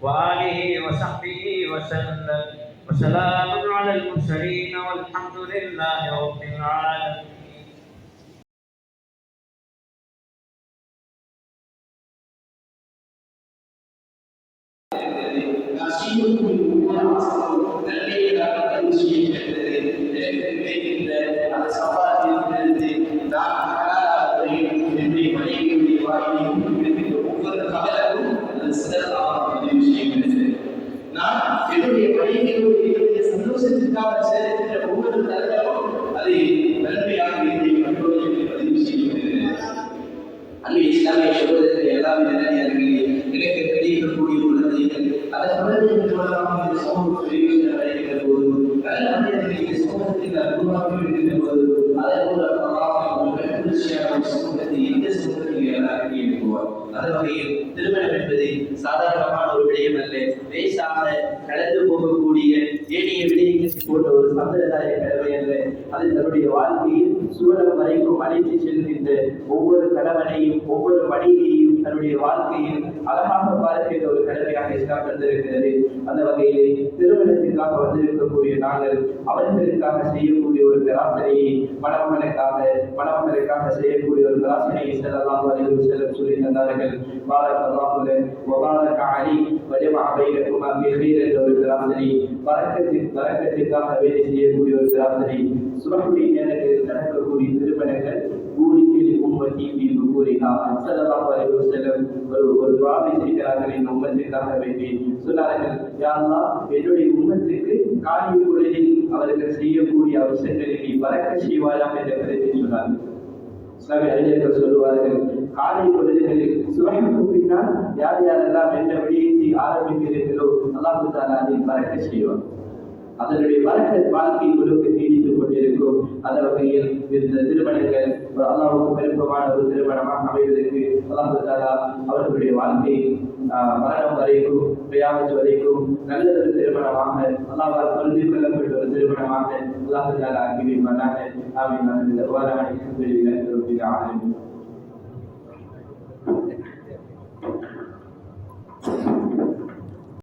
وآله وصحبه وسلم وسلام على المرسلين والحمد لله رب العالمين. சந்தோஷத்திற்காக சேர்க்கிற ஒவ்வொரு தருணமும் அதை நன்மையாக பதிவு செய்யப்படுகிறது. அன்பு இஸ்லாமிய சகோதரர்கள் எல்லாமே நிறைய எனக்கு கிடைக்கக்கூடிய குழந்தைகள் அதை குழந்தைகள் மூலமாக இந்த சமூகத்தில் அடைகிற போது நல்ல மனிதர்கள் இந்த சமூகத்தில் உருவாக்கி இருக்கின்ற போது அதே போல மகிழ்ச்சியான சமூகத்தை எந்த சமூகத்தில் எல்லாருமே இருக்குவார். அந்த வகையில் திருமணம் என்பது சாதாரணமான ஒரு விடயம் அல்ல, லேசாக கடந்து போகக்கூடிய ஏனைய விடயங்களை போன்ற ஒரு சம்பிரதாய கடமை அல்ல. அது தன்னுடைய வாழ்க்கையில் சூழல் வரைக்கும் அழைத்து செல்கின்ற ஒவ்வொரு கணவனையும் ஒவ்வொரு மனைவியையும் தன்னுடைய வாழ்க்கையில் அழகாக பார்க்கின்ற ஒரு கடமையாக இஸ்லாம் தந்திருக்கிறது. அந்த வகையிலே திருமணத்திற்காக வந்திருக்கக்கூடிய நாங்கள் அவர்களுக்காக செய்யக்கூடிய ஒரு பிரார்த்தனையை மணமகனுக்காக செய்யக்கூடிய ஒரு பிரார்த்தனையை ஸல்லல்லாஹு அலைஹி வஸல்லம் சொல்லி தந்தார்கள். பாரக்கல்லாஹு லக் வ பாரக அலைக் வ ஜமஅ பைனகுமா ஃபீ கைர் என்ற ஒரு பிரார்த்தனை, பரக்கத்திற்காக வேலை செய்யக்கூடிய ஒரு பிரார்த்தனை. சுபஹுடைய நேரங்களில் நடக்கக்கூடிய திருமணங்கள் ஒரு துஆவை செய்கிறார்கள். இந்த உம்மத்திற்காக வேண்டி சொன்னார்கள், யா அல்லாஹ் என்னுடைய உம்மத்துக்கு காலை பொழுதில் அவர்கள் செய்யக்கூடிய அவசரங்களில் நீ பரக்கத் செய்வாயாக என்ற கருத்தை சொன்னார்கள். இஸ்லாமிய அறிஞர்கள் சொல்லுவார்கள், காலை பொழுதுகளில் சுபஹுக்கு பின்னால் யார் யாரெல்லாம் என்ற விடயத்தை ஆரம்பிக்கிறீர்களோ அல்லாஹ் தஆலா அதில் பரக்கத் செய்வார். அதனுடைய வாழ்க்கை முழுக்க நீடித்துக் கொண்டிருக்கும். அந்த வகையில் இந்த திருமணங்கள் அல்லாஹ்வுக்கு விருப்பமான ஒரு திருமணமாக அமைவதற்கு அல்லாஹ் தஆலா அவர்களுடைய வாழ்க்கை மரணம் வரைக்கும் கியாமத் வரைக்கும் நல்ல ஒரு திருமணமாக அல்லாஹ்வால் பொருந்திக் கொள்ளப்பட்ட ஒரு திருமணமாக அல்லாஹ் தஆலா ஆக்கி வைப்பானாக. ஆமீன்.